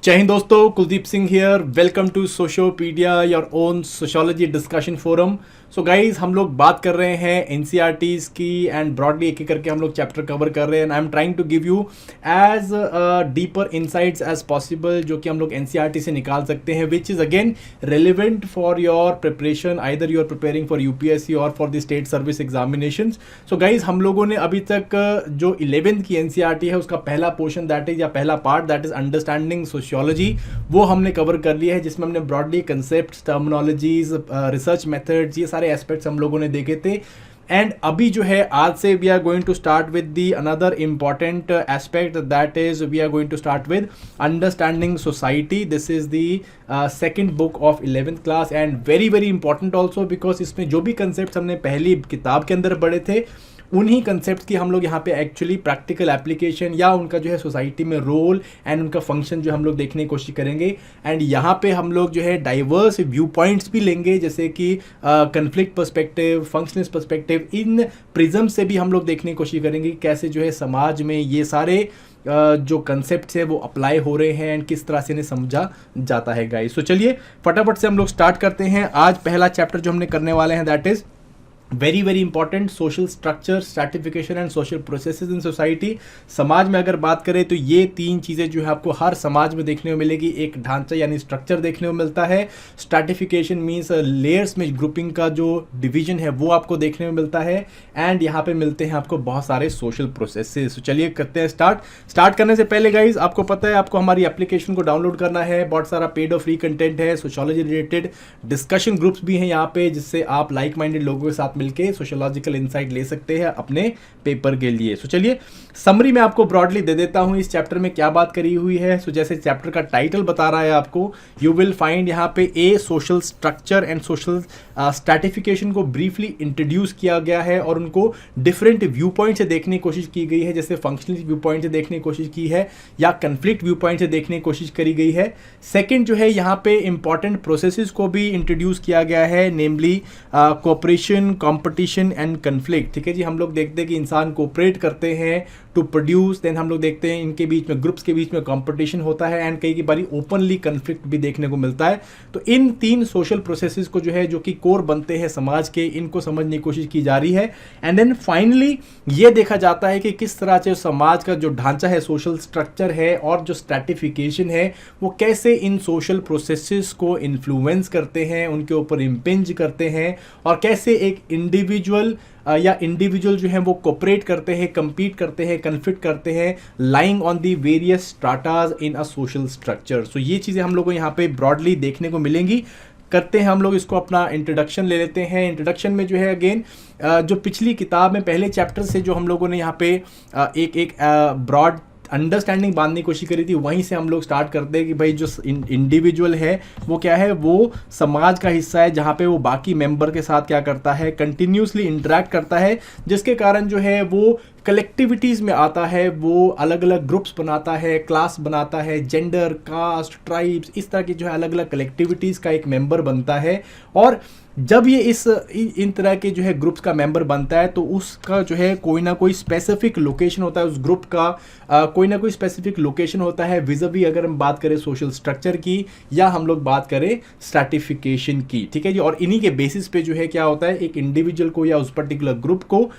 जय हिंद दोस्तों, Kuldeep Singh here. Welcome to Sociopedia, your own sociology discussion forum. So guys, हम लोग बात कर रहे हैं एनसीईआरटीज़ की एंड ब्रॉडली एक एक करके हम लोग चैप्टर कवर कर रहे हैं। I am trying to give you as deeper insights as possible जो कि हम लोग एनसीईआरटी से निकाल सकते हैं, which is again relevant for your preparation, either you are preparing for UPSC or for the state service examination. So guys, हम लोगों ने अभी तक जो 11th की एनसीईआरटी है उसका पहला पोर्शन दैट इज या पहला part that is understanding sociology, वो हमने कवर कर लिया है, जिसमें हमने broadly concept, terminologies, research methods, ये सारे एस्पेक्ट्स हम लोगों ने देखे थे। एंड अभी जो है आज से we are going to start with the another important aspect that is we are going to start with understanding society. This is the second book of 11th class and very very important also because इसमें जो भी concept हमने पहली किताब के अंदर पढ़े थे उन्हीं कंसेप्ट की हम लोग यहाँ पे एक्चुअली प्रैक्टिकल एप्लीकेशन या उनका जो है सोसाइटी में रोल एंड उनका फंक्शन जो हम लोग देखने की कोशिश करेंगे। एंड यहाँ पे हम लोग जो है डाइवर्स व्यू पॉइंट्स भी लेंगे, जैसे कि कन्फ्लिक्ट पर्सपेक्टिव, फंक्शनल पर्सपेक्टिव, इन प्रिज्म से भी हम लोग देखने की कोशिश करेंगे कि कैसे जो है समाज में ये सारे जो कंसेप्ट है वो अप्लाई हो रहे हैं एंड किस तरह से इन्हें समझा जाता है गाइस। तो चलिए फटाफट से हम लोग स्टार्ट करते हैं। आज पहला चैप्टर जो हमने करने वाले हैं that is very very important, social structure, stratification and social processes in society. समाज में अगर बात करें तो ये तीन चीज़ें जो है आपको हर समाज में देखने को मिलेगी। एक ढांचा यानी स्ट्रक्चर देखने को मिलता है, स्ट्रैटिफिकेशन मीन्स लेयर्स में ग्रुपिंग का जो डिवीजन है वो आपको देखने को मिलता है, एंड यहाँ पे मिलते हैं आपको बहुत सारे सोशल प्रोसेसेस। तो चलिए करते हैं स्टार्ट करने से पहले गाइज आपको पता है आपको हमारी एप्लीकेशन को डाउनलोड करना है। बहुत सारा पेड और फ्री कंटेंट है, सोशियोलॉजी रिलेटेड डिस्कशन ग्रुप्स भी हैं यहाँ पे, जिससे आप लाइक माइंडेड लोगों के साथ मिलके सोशियोलॉजिकल इनसाइट ले सकते हैं अपने पेपर के लिए। सो चलिए समरी में आपको ब्रॉडली दे देता हूं इस चैप्टर में क्या बात करी हुई है। सो जैसे चैप्टर का टाइटल बता रहा है आपको, यू विल फाइंड यहाँ पे a social structure and social stratification को ब्रीफली इंट्रोड्यूस किया गया है और उनको डिफरेंट व्यू पॉइंट से देखने की कोशिश की गई है, जैसे फंक्शनल व्यू पॉइंट से देखने की कोशिश की है या कन्फ्लिक्ट व्यू पॉइंट से देखने की कोशिश करी गई है। सेकेंड जो है यहाँ पे इंपॉर्टेंट प्रोसेसेस को भी इंट्रोड्यूस किया गया है, नेमली कोऑपरेशन, कॉम्पिटिशन एंड कन्फ्लिक्ट। ठीक है जी, हम लोग देखते हैं कि इंसान कोऑपरेट करते हैं टू प्रोड्यूस, देन हम लोग देखते हैं इनके बीच में ग्रुप्स के बीच में कंपटीशन होता है एंड कई बारी ओपनली कन्फ्लिक्ट भी देखने को मिलता है। तो इन तीन सोशल प्रोसेसेस को जो है जो कि कोर बनते हैं समाज के, इनको समझने की कोशिश की जा रही है। एंड देन फाइनली ये देखा जाता है कि किस तरह से समाज का जो ढांचा है, सोशल स्ट्रक्चर है और जो स्ट्रैटिफिकेशन है वो कैसे इन सोशल प्रोसेसेस को इन्फ्लुएंस करते हैं, उनके ऊपर इम्पिंज करते हैं, और कैसे एक इंडिविजुअल जो है वो कोऑपरेट करते हैं, compete करते हैं, कन्फ्लिक्ट करते हैं, lying on the various strata in a social structure. So ये चीज़ें हम लोग को यहाँ पे ब्रॉडली देखने को मिलेंगी। करते हैं हम लोग इसको अपना इंट्रोडक्शन ले लेते हैं। इंट्रोडक्शन में जो है अगेन जो पिछली किताब में पहले चैप्टर से जो हम लोगों ने यहाँ पे एक ब्रॉड अंडरस्टैंडिंग बांधने की कोशिश करी थी, वहीं से हम लोग स्टार्ट करते हैं कि भाई जो इंडिविजुअल है वो क्या है, वो समाज का हिस्सा है जहाँ पे वो बाकी मेंबर के साथ क्या करता है, कंटिन्यूसली इंटरेक्ट करता है, जिसके कारण जो है वो कलेक्टिविटीज़ में आता है, वो अलग अलग ग्रुप्स बनाता है, क्लास बनाता है, जेंडर, कास्ट, ट्राइब्स, इस तरह की जो है अलग अलग कलेक्टिविटीज़ का एक मेंबर बनता है। और जब ये इन तरह के जो है ग्रुप्स का मेंबर बनता है तो उसका जो है कोई ना कोई स्पेसिफिक लोकेशन होता है, उस ग्रुप का कोई ना कोई स्पेसिफिक लोकेशन होता है विज़ावी, अगर हम बात करें सोशल स्ट्रक्चर की या हम लोग बात करें स्ट्रैटिफिकेशन की। ठीक है जी, और इन्हीं के बेसिस पे जो है क्या होता है, एक इंडिविजुअल को या उस पर्टिकुलर ग्रुप को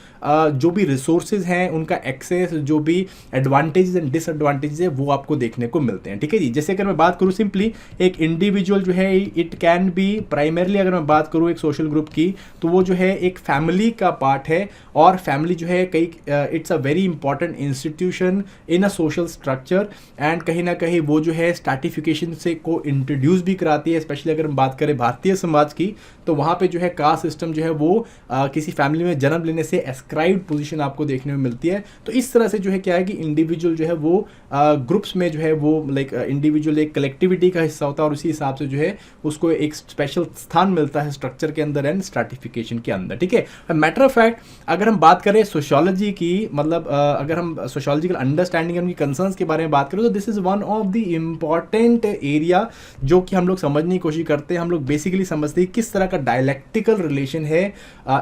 जो भी रिसोर्सेज हैं उनका एक्सेस, जो भी एडवांटेजेस एंड डिसएडवांटेजेस है वो आपको देखने को मिलते हैं। ठीक है जी, जैसे अगर मैं बात करूँ सिंपली एक इंडिविजुअल जो है इट कैन बी प्राइमरली, अगर मैं बात करूँ एक सोशल ग्रुप की, तो वो जो है एक फैमिली का पार्ट है, और फैमिली जो है it's a very important institution in a social structure, and कहीं ना कहीं वो जो है स्ट्रैटिफिकेशन से को इंट्रोड्यूस भी कराती है। स्पेशली अगर हम बात करें भारतीय समाज की, तो वहाँ पे जो है कास्ट सिस्टम जो है वो किसी फैमिली में जन्म लेने से एस्क्राइब्ड पोजीशन आपको देखने में मिलती है। तो इस तरह से जो है क्या है कि इंडिविजुअल जो है वो ग्रुप्स में जो है वो लाइक इंडिविजुअल एक कलेक्टिविटी का हिस्सा होता है, और उसी हिसाब से जो है उसको एक स्पेशल स्थान मिलता है स्ट्रक्चर के अंदर एंड स्ट्रैटिफिकेशन के अंदर। ठीक है, मैटर ऑफ फैक्ट अगर हम बात करें सोशियोलॉजी की, मतलब अगर हम सोशियोलॉजिकल अंडरस्टैंडिंग उनकी कंसर्न्स के बारे में बात करें तो this is one of the important area जो कि हम लोग समझने की कोशिश करते हैं। हम लोग बेसिकली समझते हैं किस तरह का डायलेक्टिकल रिलेशन है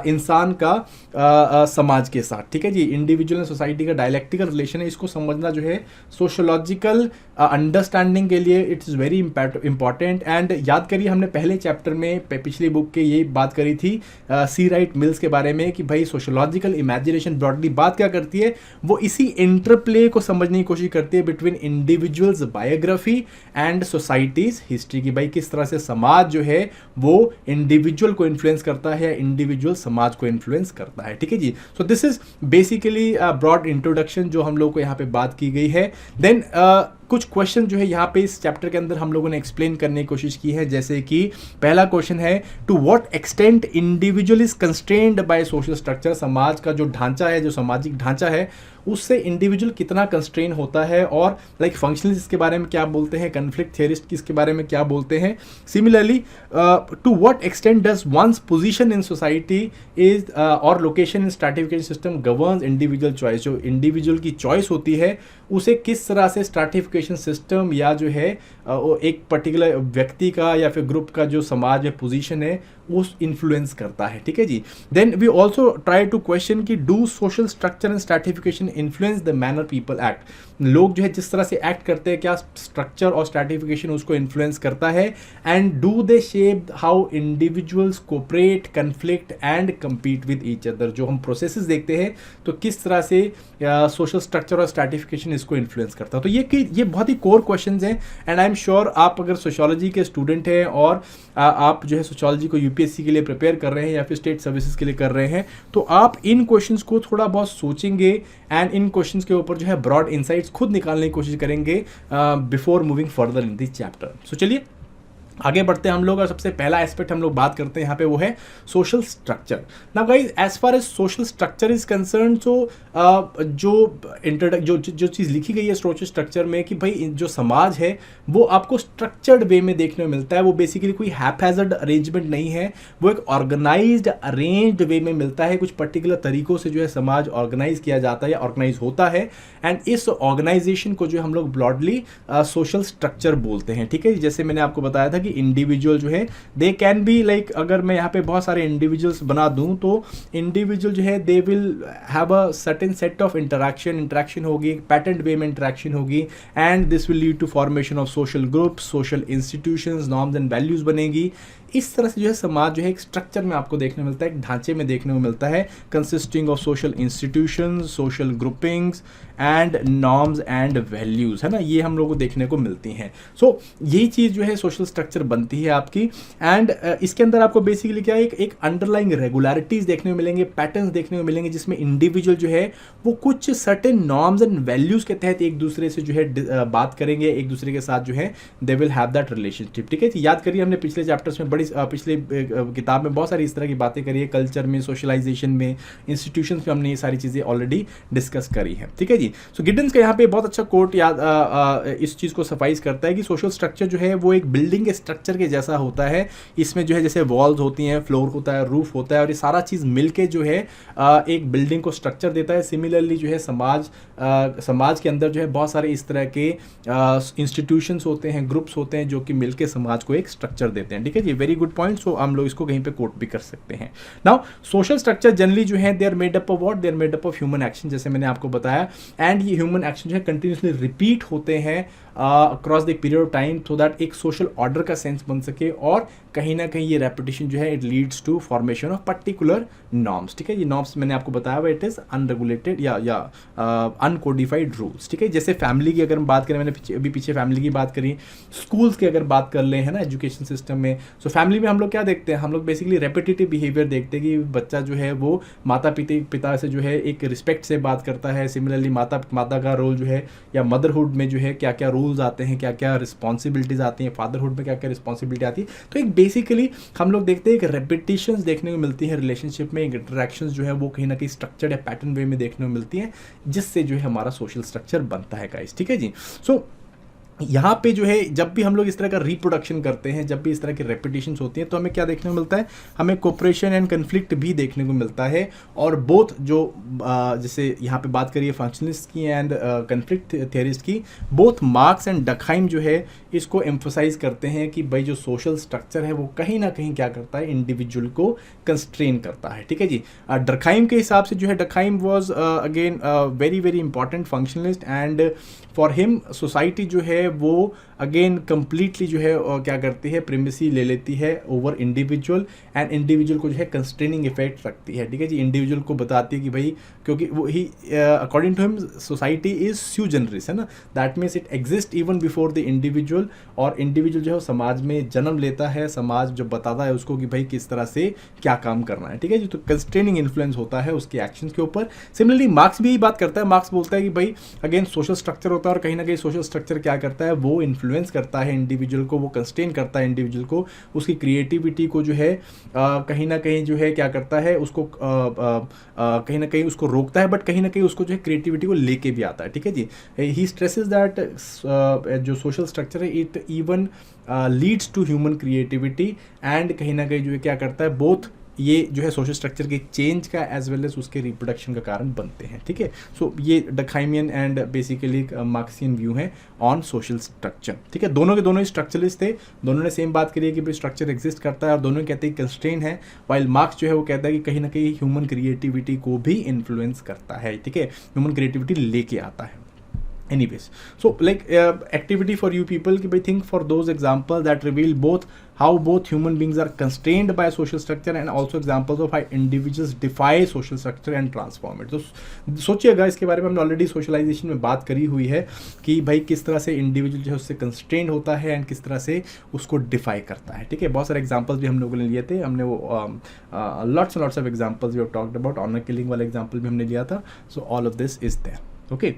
इंसान का समाज के साथ। ठीक है जी, इंडिविजुअल एंड सोसाइटी का डायलेक्टिकल रिलेशन है, इसको समझना जो है सोशोलॉजिकल अंडरस्टैंडिंग के लिए इट्स वेरी इंपॉर्टेंट। एंड याद करिए हमने पहले चैप्टर में पिछली बुक के ये बात करी थी सी राइट मिल्स के बारे में कि भाई सोशोलॉजिकल इमेजिनेशन ब्रॉडली बात क्या करती है, वो इसी इंटरप्ले को समझने की कोशिश करती है between individuals biography and societies history की। भाई किस तरह से समाज जो है वो इंडिविजुअल को इन्फ्लुएंस करता है, इंडिविजुअल समाज को इन्फ्लुएंस करता है। ठीक है जी, so this is basically broad introduction जो हम लोग को यहाँ पे बात की गई है। देन कुछ क्वेश्चन जो है यहाँ पे इस चैप्टर के अंदर हम लोगों ने एक्सप्लेन करने की कोशिश की है, जैसे कि पहला क्वेश्चन है to what extent individual is constrained by social structure. समाज का जो ढांचा है, जो सामाजिक ढांचा है, उससे इंडिविजुअल कितना कंस्ट्रेन होता है, और लाइक फंक्शनलिस्ट इसके बारे में क्या बोलते हैं, कन्फ्लिक्ट थियरिस्ट इसके बारे में क्या बोलते हैं। Similarly to what extent does one's position in society is or location in stratification system governs individual choice. जो इंडिविजुअल की चॉइस होती है उसे किस तरह से स्ट्रैटिफिकेशन सिस्टम या जो है एक पर्टिकुलर व्यक्ति का या फिर ग्रुप का जो समाज में पोजीशन है वो इन्फ्लुएंस करता है। ठीक है जी, then we also try to question कि do social structure and stratification influence the manner people act. लोग जो है जिस तरह से एक्ट करते हैं, क्या स्ट्रक्चर और स्ट्रैटिफिकेशन उसको इन्फ्लुएंस करता है, and do they shape how individuals cooperate, conflict and compete with each other. जो हम प्रोसेसेस देखते हैं तो किस तरह से सोशल स्ट्रक्चर और स्ट्रैटिफिकेशन इसको इन्फ्लुएंस करता है। तो ये बहुत ही कोर क्वेश्चंस हैं, एंड आई एम श्योर आप अगर सोशियोलॉजी के स्टूडेंट हैं और आप जो है सोशियोलॉजी को यूपीएससी के लिए प्रिपेयर कर रहे हैं या फिर स्टेट सर्विसेज के लिए कर रहे हैं, तो आप इन क्वेश्चंस को थोड़ा बहुत सोचेंगे एंड इन क्वेश्चंस के ऊपर जो है ब्रॉड इनसाइट्स खुद निकालने की कोशिश करेंगे before moving further in this chapter. So चलिए आगे बढ़ते हैं हम लोग, और सबसे पहला एस्पेक्ट हम लोग बात करते हैं यहाँ पे वो है social structure. Now guys, as far as social structure is concern, so जो चीज़ लिखी गई है सोशल स्ट्रक्चर में कि भाई जो समाज है वो आपको स्ट्रक्चर्ड वे में देखने को मिलता है। वो बेसिकली कोई हैपहैज़र्ड अरेंजमेंट नहीं है, वो एक ऑर्गेनाइज्ड अरेंज्ड वे में मिलता है। कुछ पर्टिकुलर तरीकों से जो है समाज ऑर्गेनाइज किया जाता है या ऑर्गेनाइज होता है, एंड इस ऑर्गेनाइजेशन को जो हम लोग ब्रॉडली सोशल स्ट्रक्चर बोलते हैं। ठीक है, जैसे मैंने आपको बताया था कि इंडिविजुअल जो है दे कैन बी लाइक, अगर मैं यहाँ पे बहुत सारे इंडिविजुअल्स बना दूं तो इंडिविजुअल जो है they will have a certain set of interaction होगी, पैटर्न वे में इंटरेक्शन होगी, and this will lead to formation of social groups, social institutions, norms and values बनेगी। इस तरह से जो है समाज जो है एक स्ट्रक्चर में आपको देखने को मिलता है, एक ढांचे में देखने को मिलता है, consisting of social institutions, social groupings and norms and values, है ना, ये हम लोगों को देखने को मिलती हैं। सो यही चीज़ जो है सोशल स्ट्रक्चर बनती है आपकी, एंड इसके अंदर आपको बेसिकली क्या है, एक अंडरलाइंग रेगुलरिटीज देखने को मिलेंगे, पैटर्न्स देखने को मिलेंगे, जिसमें इंडिविजुअल जो है वो कुछ सर्टेन नॉर्म्स एंड वैल्यूज के तहत एक दूसरे से जो है बात करेंगे, एक दूसरे के साथ जो है they will have that relationship. ठीक है, याद करिए हमने पिछले चैप्टर्स में पिछले किताब में बहुत सारी इस तरह की बातें करी है, कल्चर में, सोशलाइजेशन में, इंस्टीट्यूशंस में हमने ये सारी चीज़ें ऑलरेडी डिस्कस करी है। ठीक है जी, सो गिडन्स का यहाँ पे बहुत अच्छा कोट याद इस चीज़ को सफाइज करता है कि सोशल स्ट्रक्चर जो है वो एक बिल्डिंग के स्ट्रक्चर के जैसा होता है। इसमें जो है जैसे वॉल्स होती हैं, फ्लोर होता है, रूफ होता है, और ये सारा चीज़ मिलके जो है एक बिल्डिंग को स्ट्रक्चर देता है। सिमिलरली जो है समाज के अंदर जो है बहुत सारे इस तरह के इंस्टीट्यूशंस होते हैं, ग्रुप्स होते हैं जो कि मिलके समाज को एक स्ट्रक्चर देते हैं। ठीक है जी, वेरी गुड पॉइंट। सो हम लोग इसको कहीं पे कोट भी कर सकते हैं। नाउ सोशल स्ट्रक्चर जनरली जो है they are made up of what, they are made up of human action, जैसे मैंने आपको बताया, एंड ये ह्यूमन एक्शन जो है कंटिन्यूसली रिपीट होते हैं across the period of time, so that एक सोशल ऑर्डर का सेंस बन सके, और कहीं ना कहीं ये रेपिटेशन जो है it leads to formation of particular norms. ठीक है, ये नॉर्म्स मैंने आपको बताया हुआ इट इज अनरेगुलेटेड या अनकोडिफाइड रूल्स। ठीक है, जैसे फैमिली की अगर हम बात करें, मैंने अभी पीछे फैमिली की बात करी, स्कूल्स की अगर बात कर ले, है ना, एजुकेशन सिस्टम में, सो फैमिली में हम लोग क्या देखते हैं, हम लोग बेसिकली रेपिटेटिव बिहेवियर देखते हैं कि बच्चा जो है वो माता पिता से जो है एक रिस्पेक्ट से बात करता है। सिमिलरली माता का रोल जो है, या मदरहुड में जो है क्या क्या रूल्स आते हैं, क्या क्या रिस्पॉन्सिबिलिटीज आती हैं, फादरहुड में क्या क्या रिस्पॉन्सिबिलिटी आती है। तो एक बेसिकली हम लोग देखते हैं कि रेपिटेशंस देखने को मिलती है रिलेशनशिप में, एक इंटरेक्शंस जो है वो कहीं ना कहीं स्ट्रक्चर्ड या पैटर्न वे में देखने को मिलती है, जिससे जो है हमारा सोशल स्ट्रक्चर बनता है गाइस। ठीक है जी, सो यहाँ पे जो है जब भी हम लोग इस तरह का रिप्रोडक्शन करते हैं, जब भी इस तरह की रेपिटेशंस होती हैं, तो हमें क्या देखने को मिलता है, हमें कोऑपरेशन एंड कन्फ्लिक्ट भी देखने को मिलता है। और बोथ जो जैसे यहाँ पे बात करिए फंक्शनलिस्ट की एंड कन्फ्लिक्ट थियरिस्ट की, बोथ मार्क्स एंड डकहाइम जो है इसको एम्फोसाइज करते हैं कि भाई जो सोशल स्ट्रक्चर है वो कहीं ना कहीं क्या करता है, इंडिविजुअल को कंस्ट्रेन करता है। ठीक है जी। डकहाइम के हिसाब से जो है, Durkheim was again very very important functionalist, and for him society जो है वो अगेन कंप्लीटली जो है क्या करती है, प्रिमेसी ले लेती है ओवर इंडिविजुअल, एंड इंडिविजुअल को जो है कंस्ट्रेनिंग इफेक्ट रखती है। ठीक है जी। इंडिविजुअल को बताती है कि भाई, क्योंकि वो ही according to him society is sui generis, है ना, that means it exist even before the individual, और इंडिविजुअल जो है समाज में जन्म लेता है, समाज जो बताता है उसको कि भाई किस तरह से क्या काम करना है। ठीक है जी। तो कंस्ट्रेनिंग इन्फ्लुएंस होता है उसके एक्शन के ऊपर। सिमिलरली मार्क्स भी यही बात करता है। मार्क्स बोलता है कि भाई अगेन सोशल स्ट्रक्चर होता है, और कहीं ना कहीं सोशल स्ट्रक्चर क्या करता है, वो इन्फ्लुएंस करता है इंडिविजुअल को, वो कंस्ट्रेन करता है इंडिविजुअल को, उसकी क्रिएटिविटी को जो है कहीं ना कहीं जो है क्या करता है, उसको कहीं ना कहीं उसको रोकता है, बट कहीं ना कहीं उसको जो है क्रिएटिविटी को लेके भी आता है। ठीक है जी। ही स्ट्रेसेस दैट जो सोशल स्ट्रक्चर है it even leads to human creativity, and कहीं ना कहीं जो है क्या करता है, बोथ ये जो है सोशल स्ट्रक्चर के चेंज का एज वेल एज उसके रिप्रोडक्शन का कारण बनते हैं। ठीक है। सो ये डकहाइमियन एंड बेसिकली मार्क्सियन व्यू है ऑन सोशल स्ट्रक्चर। ठीक है। दोनों के दोनों ही स्ट्रक्चरलिस्ट थे, दोनों ने सेम बात करी है कि भाई स्ट्रक्चर एग्जिस्ट करता है, और दोनों कहते हैं कंस्ट्रेन है, वाइल मार्क्स जो है वो कहता है कि कहीं ना कहीं ह्यूमन क्रिएटिविटी को भी इन्फ्लुएंस करता है। ठीक है। ह्यूमन क्रिएटिविटी लेके आता है। Anyways, so like activity for you people कि भाई think for those examples that reveal both how both human beings are constrained by social structure and also examples of how individuals defy social structure and transform it. तो सोचिएगा इसके बारे में, हमने already socialisation में बात करी हुई है कि भाई किस तरह से इंडिविजुअल जो है उससे कंस्ट्रेंड होता है एंड किस तरह से उसको डिफाई करता है। ठीक है। बहुत सारे एग्जांपल्स भी हम लोगों ने लिए थे, हमने वो lots and lots of examples we have talked about, honour killing वाला एग्जांपल भी हमने लिया था। So all of this is there. Okay.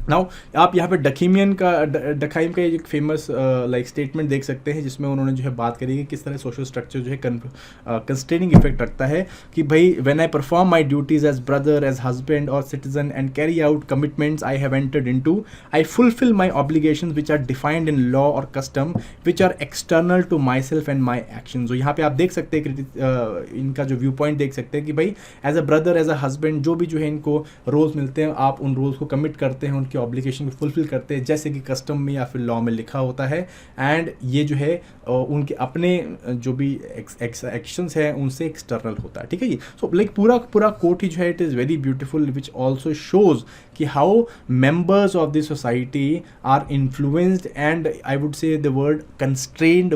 Now आप यहाँ पे डकहाइम का एक फेमस लाइक स्टेटमेंट देख सकते हैं, जिसमें उन्होंने जो है बात करी कि किस तरह सोशल स्ट्रक्चर जो है कंस्ट्रेनिंग इफेक्ट रखता है कि भाई when I perform my duties as brother, as husband or citizen and carry out commitments I have entered into, I fulfil my obligations which are defined in law or custom which are external to myself and my action. तो यहाँ पे आप देख सकते हैं इनका जो view point देख सकते हैं कि भाई as a brother, as a husband, जो भी जो है इनको रोल्स मिलते हैं, आप उन रोल्स को कमिट करते हैं, उनके ऑब्लिगेशन को फुलफिल करते हैं जैसे कि कस्टम में या फिर लॉ में लिखा होता है, एंड ये जो है उनके अपने जो भी एक्शंस हैं उनसे एक्सटर्नल होता है। ठीक है जी। सो लाइक पूरा कोट ही जो है it is very beautiful, which also shows कि how members of the society are influenced and I would say the word constrained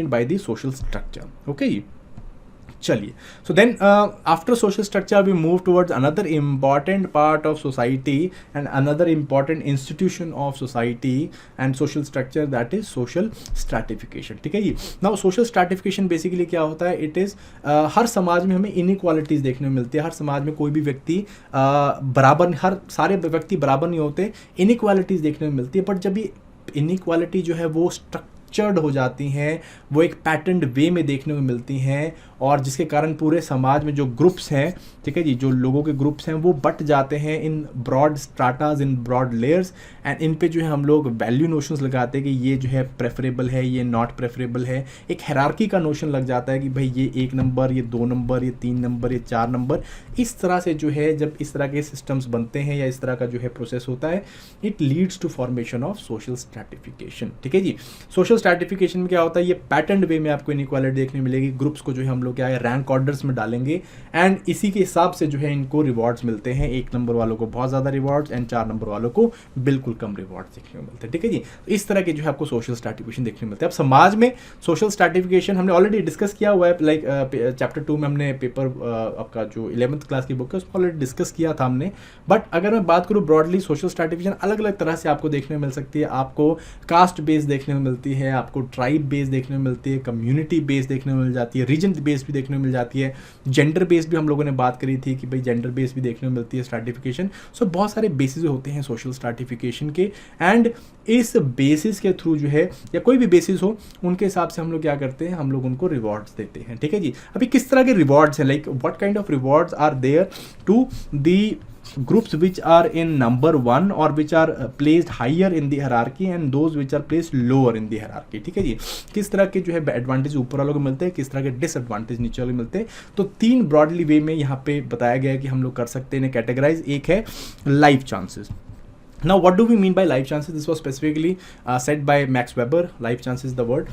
by the social structure. Okay जी। चलिए, so then after social structure we move towards another important part of society and another important institution of society and social structure, that is social stratification. ठीक है जी। Now social stratification basically क्या होता है, it is her समाज में हमें inequalities देखने को मिलती है। हर समाज में कोई भी व्यक्ति बराबर, हर सारे व्यक्ति बराबर नहीं होते, इनइक्वालिटीज़ देखने को मिलती है। बट जब ये इनइक्वालिटी जो है वो स्ट्रक्चर्ड हो जाती हैं, वो एक पैटर्न्ड वे में देखने को मिलती हैं, और जिसके कारण पूरे समाज में जो ग्रुप्स हैं, ठीक है जी, जो लोगों के ग्रुप्स हैं वो बट जाते हैं in broad strata, in broad layers, and in पे जो है हम लोग वैल्यू नोशंस लगाते हैं कि ये जो है प्रेफरेबल है, ये नॉट प्रेफरेबल है। एक हायरार्की का नोशन लग जाता है कि भाई ये 1 नंबर, ये 2 नंबर, ये 3 नंबर, ये 4 नंबर। इस तरह से जो है जब इस तरह के सिस्टम्स बनते हैं या इस तरह का जो है प्रोसेस होता है, it leads to formation of social stratification. ठीक है जी। सोशल स्ट्रैटिफिकेशन में क्या होता है, ये पैटर्न वे में आपको इनइक्वालिटी देखने मिलेगी। ग्रुप्स को जो है हम लोग क्या है रैंक ऑर्डर्स में डालेंगे, एंड इसी के हिसाब से जो है इनको रिवॉर्ड्स मिलते हैं। 1 नंबर वालों को बहुत ज़्यादा रिवॉर्ड्स एंड 4 नंबर वालों को बिल्कुल कम रिवॉर्ड्स देखने को मिलते हैं। ठीक है जी। इस तरह के जो है आपको सोशल स्ट्रैटिफिकेशन देखने को मिलते हैं। अब समाज में सोशल स्ट्रैटिफिकेशन हमने ऑलरेडी डिस्कस किया हुआ है, लाइक चैप्टर 2 में हमने पेपर आपका जो 11th क्लास की बुक है उसको ऑलरेडी डिस्कस किया था हमने। बट अगर मैं बात करूँ ब्रॉडली, सोशल स्ट्रैटिफिकेशन अलग अलग तरह से आपको देखने को मिल सकती है। आपको कास्ट बेस देखने को मिलती है, आपको ट्राइब बेस देखने को मिलती है, कम्युनिटी बेस देखने को मिल जाती है, रीजन बेस भी देखने को मिल जाती है, जेंडर बेस भी हम लोगों ने बात करी थी कि भाई जेंडर बेस भी देखने को मिलती है स्ट्रैटिफिकेशन। सो बहुत सारे बेसिस होते हैं सोशल स्ट्रैटिफिकेशन के, एंड इस बेसिस के थ्रू जो है या कोई भी बेसिस हो उनके हिसाब से हम लोग क्या करते हैं, हम लोग उनको रिवॉर्ड्स देते हैं। ठीक है जी। अभी किस तरह के रिवॉर्ड्स हैं, like what kind of rewards are there to the groups which are in number 1 or which are placed higher in the hierarchy and those which are placed lower in the hierarchy। ठीक है जी, किस तरह के जो है advantage ऊपर वालों को मिलते हैं, किस तरह के डिसएडवांटेज नीचे वालों को मिलते हैं। तो 3 ब्रॉडली वे में यहाँ पे बताया गया है कि हम लोग कर सकते हैं कैटेगराइज। एक है life chances. Now, what do we mean by life chances? This was specifically said by Max Weber. Life chances is the word.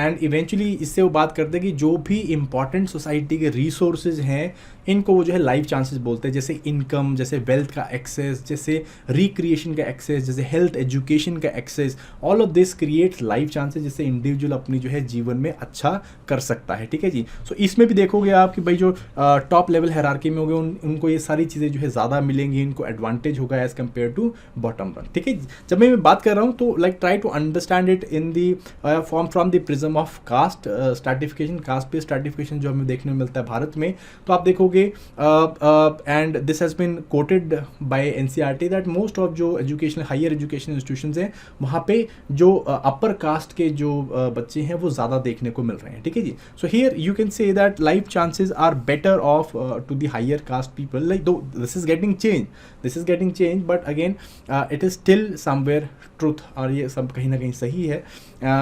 And eventually इससे वो बात करते हैं कि जो भी important सोसाइटी के resources हैं इनको वो जो है लाइफ चांसेस बोलते हैं, जैसे इनकम, जैसे वेल्थ का एक्सेस, जैसे रिक्रिएशन का एक्सेस, जैसे हेल्थ एजुकेशन का access. All of this creates life chances, जिससे इंडिविजुअल अपनी जो है जीवन में अच्छा कर सकता है। ठीक है जी। सो इसमें भी देखोगे आप कि भाई जो टॉप लेवल हायरार्की में होंगे उनको ये सारी चीज़ें जो है ज़्यादा मिलेंगी, इनको एडवांटेज होगा as compare to bottom rung. ठीक है, जब मैं बात कर रहा हूँ तो like try to understand it in the form from the prism of caste stratification, caste based stratification जो हमें देखने को मिलता है भारत में। तो आप देखोगे and this has been quoted by NCERT that most of जो एजुकेशन हायर एजुकेशन इंस्टीट्यूशंस हैं वहाँ पे जो अपर कास्ट के जो बच्चे हैं वो ज़्यादा देखने को मिल रहे हैं। ठीक है जी। So here you can say that life chances are better off to the higher caste people, like though this is getting change but again it is still somewhere truth, और ये सब कहीं ना कहीं सही है।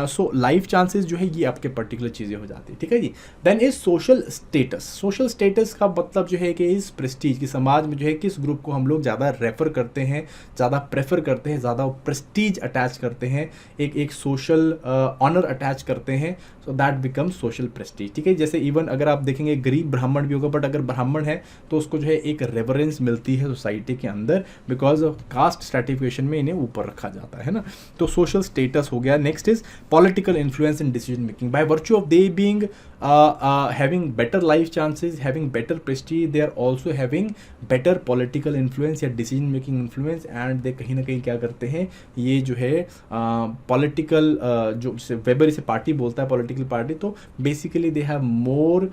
सो लाइफ चांसेस जो है ये आपके पर्टिकुलर चीज़ें हो जाती है। ठीक है जी। Then is social status. Social status का मतलब जो है कि इस प्रेस्टीज की समाज में जो है किस ग्रुप को हम लोग ज़्यादा रेफर करते हैं, ज़्यादा प्रेफर करते हैं, ज़्यादा प्रेस्टीज अटैच करते हैं, एक सोशल ऑनर अटैच करते हैं। So that become social Prestige. ठीक है, जैसे इवन अगर आप देखेंगे गरीब ब्राह्मण भी होगा बट अगर ब्राह्मण है तो उसको जो है एक रेवरेंस मिलती है सोसाइटी के अंदर बिकॉज ऑफ कास्ट स्ट्रैटिफिकेशन में इन्हें ऊपर रखा जाता है ना। तो सोशल स्टेटस हो गया। Next is political influence in decision making. By virtue of they being having better life chances, having better prestige, they are also having better political influence या decision making influence, and they कहीं ना कहीं क्या करते हैं, ये जो है political जो वेबर इसे पार्टी बोलता है, political party, तो basically they have more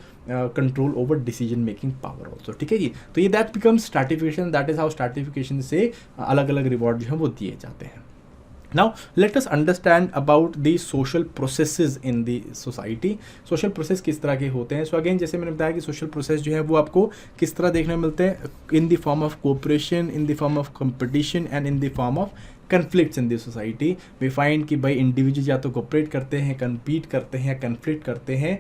control over decision making power also। ठीक है जी। तो ये that becomes stratification, that is how stratification से अलग अलग रिवॉर्ड जो है वो दिए जाते हैं। Now let us understand about the social processes in the society। social process किस तरह के होते हैं। So again जैसे मैंने बताया कि social process जो है वो आपको किस तरह देखने को मिलते हैं, in the form of cooperation, in the form of competition and in the form of conflicts in the society। we find कि भाई इंडिविजुअल या तो कोऑपरेट करते हैं, कम्पीट करते हैं, कन्फ्लिक्ट करते हैं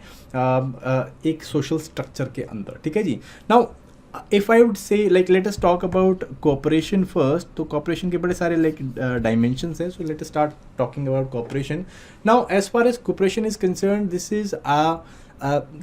एक सोशल स्ट्रक्चर के अंदर। ठीक है जी। Now if I would say like let us talk about cooperation first, तो cooperation के बड़े सारे like dimensions हैं। so let us start talking about cooperation now। as far as cooperation is concerned, this is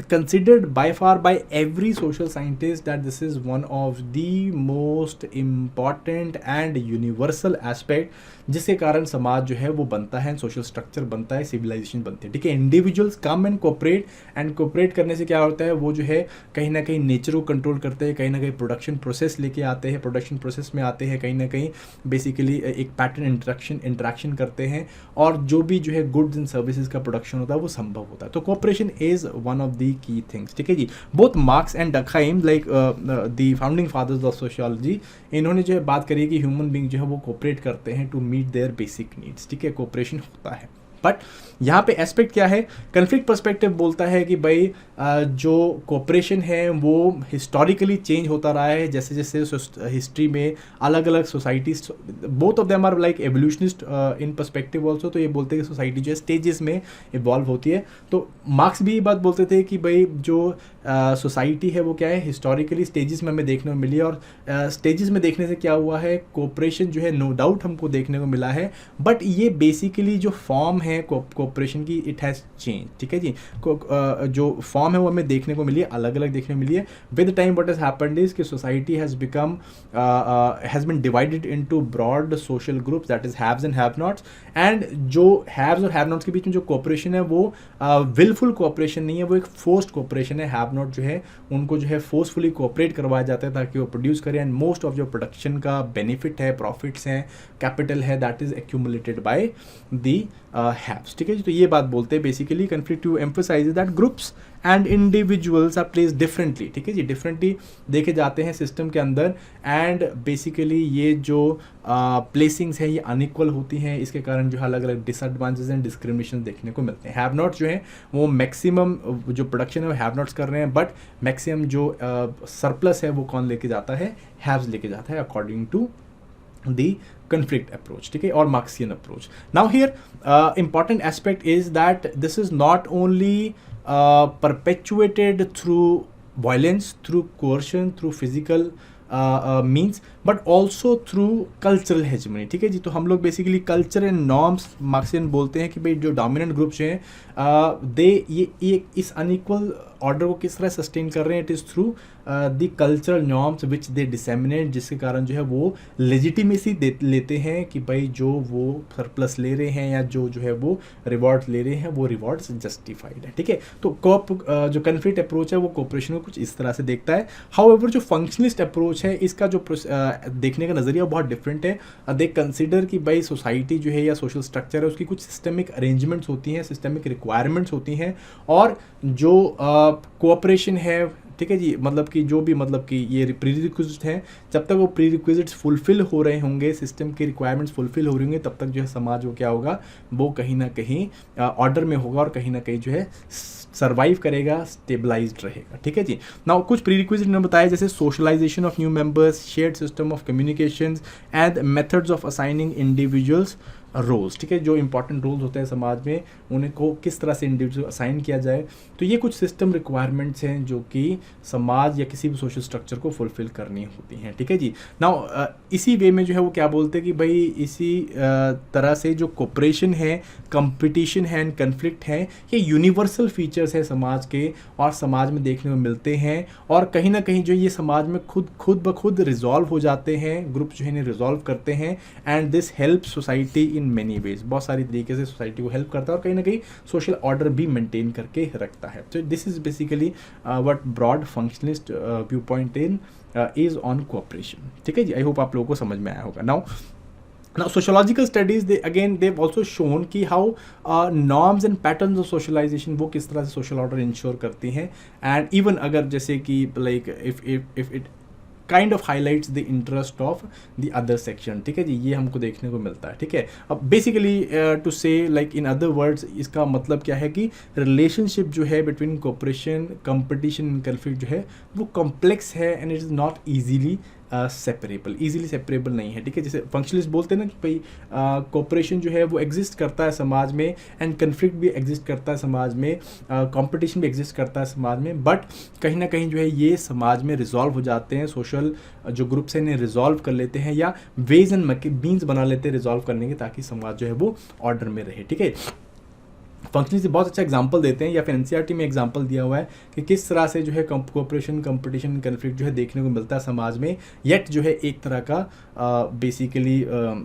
considered by far by every social scientist that this is one of the most important and universal aspect जिसके कारण समाज जो है वो बनता है, social structure बनता है, सिविलाइजेशन बनती है। ठीक है, इंडिविजुअल्स कम एंड कोऑपरेट करने से क्या होता है, वो जो है कहीं ना कहीं नेचर को कंट्रोल करते हैं, कहीं ना कहीं प्रोडक्शन प्रोसेस लेके आते हैं, प्रोडक्शन प्रोसेस में आते हैं, कहीं ना कहीं बेसिकली एक पैटर्न इंटरेक्शन करते हैं, और जो भी जो है गुड्स एंड सर्विसेज का प्रोडक्शन होता है वो संभव होता है। तो cooperation is one of the key things. ठीक है जी। Both Marx and Durkheim like the founding fathers of sociology, इन्होंने जो है बात करी कि ह्यूमन बींग जो है वो कोऑपरेट करते हैं to meet their basic needs. ठीक है, कोऑपरेशन होता है बट यहाँ पे एस्पेक्ट क्या है, कन्फ्लिक्ट पर्सपेक्टिव बोलता है कि भाई जो कोऑपरेशन है वो हिस्टोरिकली चेंज होता रहा है, जैसे जैसे हिस्ट्री में अलग अलग societies, both of them are like evolutionist in perspective also. तो ये बोलते हैं कि सोसाइटी जो है स्टेजेस में इवॉल्व होती है। तो मार्क्स भी ये बात बोलते थे कि भाई जो सोसाइटी है वो क्या है, हिस्टोरिकली स्टेजेस में हमें देखने को मिली, और स्टेजेस में देखने से क्या हुआ है, कोऑपरेशन जो है नो डाउट हमको देखने को मिला है, बट ये बेसिकली जो फॉर्म है कोऑपरेशन की इट हैज़ चेंज। ठीक है जी। जो फॉर्म है वो हमें देखने को मिली है, अलग अलग देखने को मिली है। With time what has happened is कि society has been divided into broad social groups, that is haves and have nots, and जो हैव्स और हैव नॉट्स के बीच में जो कोऑपरेशन है वो विलफुल कोऑपरेशन नहीं है, वो एक फोर्स्ड कोऑपरेशन है। हैव नॉट जो है उनको जो है फोर्सफुली कोऑपरेट करवाया जाता है ताकि वो प्रोड्यूस करें, एंड मोस्ट ऑफ जो प्रोडक्शन का बेनिफिट है, प्रॉफिट्स हैं, कैपिटल है, that is accumulated by the haves. ठीक है जी। तो ये बात बोलते हैं basically conflict to emphasise that groups and individuals are place differently. ठीक है जी, डिफरेंटली देखे जाते हैं सिस्टम के अंदर, एंड बेसिकली ये जो प्लेसिंग्स हैं ये अनइक्वल होती हैं, इसके कारण जो है अलग अलग डिसएडवांटेज एंड डिस्क्रिमिनेशन देखने को मिलते हैं। हैव नॉट्स जो है वो मैक्सिमम जो प्रोडक्शन है वो हैव नॉट्स कर रहे हैं, बट मैक्सिमम जो सरप्लस है वो कौन लेके जाता है, हैव्स लेके जाता है according to the conflict approach, ठीक है, or Marxian approach. Now here important aspect is that this is not only perpetuated through violence, through coercion, through physical means, but also through cultural hegemony, ठीक है जी। तो हम लोग basically culture and norms Marxian बोलते हैं कि भाई जो डोमिनेंट ग्रुप्स हैं दे ये इस अनइक्वल ऑर्डर को किस तरह सस्टेन कर रहे हैं, it is through the cultural norms which they disseminate, जिसके कारण जो है वो लेजिटिमेसी लेते हैं कि भाई जो वो सरप्लस ले रहे हैं या जो है वो रिवॉर्ड्स ले रहे हैं वो रिवॉर्ड्स जस्टिफाइड है, ठीक है। तो जो कन्फ्लिक्ट अप्रोच है वो कोऑपरेशन को कुछ इस तरह से देखता है। हाउएवर जो फंक्शनलिस्ट अप्रोच है इसका जो देखने का नज़रिया बहुत डिफरेंट है। दे कंसिडर कि भाई सोसाइटी जो है या सोशल स्ट्रक्चर है उसकी कुछ सिस्टमिक अरेंजमेंट्स होती हैं, सिस्टमिक रिक्वायरमेंट्स होती हैं, और जो कोऑपरेशन है, ठीक है जी, मतलब कि जो भी मतलब कि ये प्रीरिक्विजिट हैं, जब तक वो प्रीरिक्विजिट्स फुलफिल हो रहे होंगे, सिस्टम की रिक्वायरमेंट्स फुलफिल हो रही होंगे, तब तक जो है समाज वो क्या होगा, वो कहीं ना कहीं ऑर्डर में होगा और कहीं ना कहीं जो है सर्वाइव करेगा, स्टेबलाइज्ड रहेगा, ठीक है जी। नाउ कुछ प्रीरिक्विजिट ने बताया जैसे socialisation of new members, shared system of communications and methods of assigning individuals roles, ठीक है, जो इंपॉर्टेंट रोल्स होते हैं समाज में उन्हें को किस तरह से इंडिविजुअल असाइन किया जाए। तो ये कुछ सिस्टम रिक्वायरमेंट्स हैं जो कि समाज या किसी भी सोशल स्ट्रक्चर को फुलफिल करनी होती हैं, ठीक है जी। नाउ इसी वे में जो है वो क्या बोलते हैं कि भाई इसी तरह से जो कोऑपरेशन है, कंपटीशन है एंड कन्फ्लिक्ट है, ये यूनिवर्सल फीचर्स है समाज के और समाज में देखने को मिलते हैं, और कहीं ना कहीं जो ये समाज में खुद ब खुद रिजॉल्व हो जाते हैं, ग्रुप जो है इन्हें रिजॉल्व करते हैं, and this help society in many ways, बहुत सारी तरीके से सोसाइटी को हेल्प करता है और कहीं ना कहीं सोशल ऑर्डर भी मेंटेन करके रखता है। तो this is basically what broad functionalist view point in is on cooperation, ठीक है जी। आई होप आप लोगों को समझ में आया होगा। Now sociological studies they've also shown कि how norms and patterns of socialization वो किस तरह से social order ensure करती हैं, and even अगर जैसे कि like if it kind of highlights the interest of the other section, ठीक है जी, ये हमको देखने को मिलता है, ठीक है। अब बेसिकली टू से लाइक इन अदर वर्ड्स इसका मतलब क्या है कि रिलेशनशिप जो है between cooperation, competition and conflict जो है वो कॉम्प्लेक्स है and it is not easily easily separable नहीं है, ठीक है। जैसे फंक्शनलिस्ट बोलते हैं ना कि भाई कोऑपरेशन जो है वो एग्जिस्ट करता है समाज में एंड कन्फ्लिक्ट भी एग्जिस्ट करता है समाज में, कंपटीशन भी एग्जिस्ट करता है समाज में, बट कहीं ना कहीं जो है ये समाज में रिजॉल्व हो जाते हैं, सोशल जो ग्रुप्स हैं इन्हें रिजॉल्व कर लेते हैं या वेज एंड मीन्स बना लेते हैं रिजॉल्व करने के, ताकि समाज जो है वो ऑर्डर में रहे, ठीक है। फंक्शनलिस्ट बहुत अच्छा एग्जांपल देते हैं, या फिर एनसीईआरटी में एग्जांपल दिया हुआ है कि किस तरह से जो है कोऑपरेशन, कंपटीशन, कन्फ्लिक्ट जो है देखने को मिलता है समाज में, येट जो है एक तरह का basically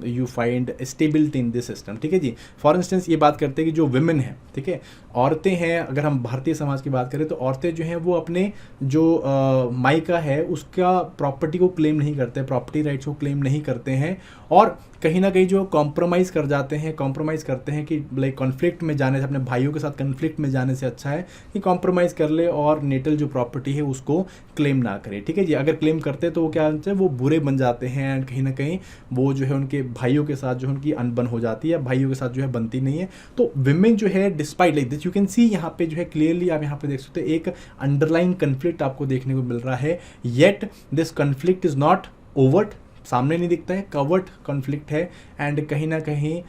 you find stability in this system, ठीक है जी। फॉर इंस्टेंस ये बात करते हैं कि जो वुमेन है, ठीक है, औरतें हैं, अगर हम भारतीय समाज की बात करें तो औरतें जो हैं वो अपने जो मायका है उसका प्रॉपर्टी को क्लेम नहीं करते, प्रॉपर्टी राइट्स को क्लेम नहीं करते हैं, और कहीं ना कहीं जो कॉम्प्रोमाइज़ कर जाते हैं, कॉम्प्रोमाइज़ करते हैं कि लाइक कॉन्फ्लिक्ट में जाने से, अपने भाइयों के साथ कॉन्फ्लिक्ट में जाने से अच्छा है कि कॉम्प्रोमाइज़ कर ले और नेटल जो प्रॉपर्टी है उसको क्लेम ना करे, ठीक है जी। अगर क्लेम करते तो वो क्या होता है, वो बुरे बन जाते हैं एंड कहीं ना कहीं वो जो है उनके भाइयों के साथ जो उनकी अनबन हो जाती है, भाइयों के साथ जो है बनती नहीं है। तो विमेन जो है despite like this you can see, यहाँ पे जो है क्लियरली आप यहाँ पे देख सकते हैं एक अंडरलाइन कन्फ्लिक्ट आपको देखने को मिल रहा है, yet this conflict is not overt, सामने नहीं दिखता है, कवर्ट कॉन्फ्लिक्ट है, एंड कहीं ना कहीं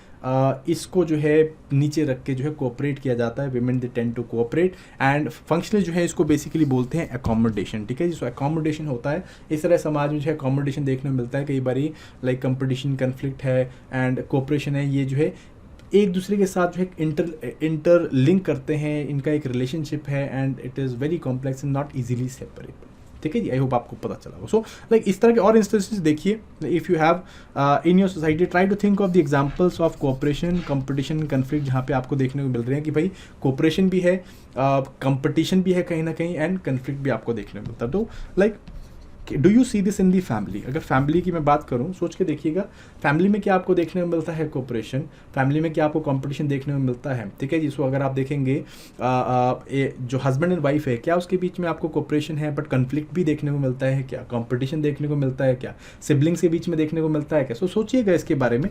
इसको जो है नीचे रख के जो है कोऑपरेट किया जाता है, women they tend to cooperate, and functional जो है इसको बेसिकली बोलते हैं अकोमोडेशन, ठीक है, जिसको अकोमोडेशन होता है। इस तरह समाज में जो है अकोमोडेशन देखने को मिलता है कई बारी, लाइक कंपटीशन, कन्फ्लिक्ट है एंड कोऑपरेशन है, ये जो है एक दूसरे के साथ जो है इंटर लिंक करते हैं, इनका एक रिलेशनशिप है and it is very complex and not easily separable, ठीक है जी। आई होप आपको पता चला हो। सो लाइक इस तरह के और इंस्टेंसेस देखिए, if you have in your society, try to think of the examples of cooperation, competition, conflict, जहाँ पे आपको देखने को मिल रहे हैं कि भाई कोऑपरेशन भी है, कंपटीशन भी है कहीं ना कहीं, एंड कन्फ्लिक्ट भी आपको देखने को मिलता है। तो like do you see this in the family? अगर फैमिली की मैं बात करूं, सोच के देखिएगा, फैमिली में क्या आपको देखने में मिलता है? कोऑपरेशन। फैमिली में क्या आपको कंपटीशन देखने में मिलता है? ठीक है जी। सो अगर आप देखेंगे जो हस्बैंड एंड वाइफ है, क्या उसके बीच में आपको कोऑपरेशन है बट कन्फ्लिक्ट भी देखने को मिलता है क्या? कंपटीशन देखने को मिलता है क्या? सिबलिंग्स के बीच में देखने को मिलता है क्या? सो सोचिएगा इसके बारे में।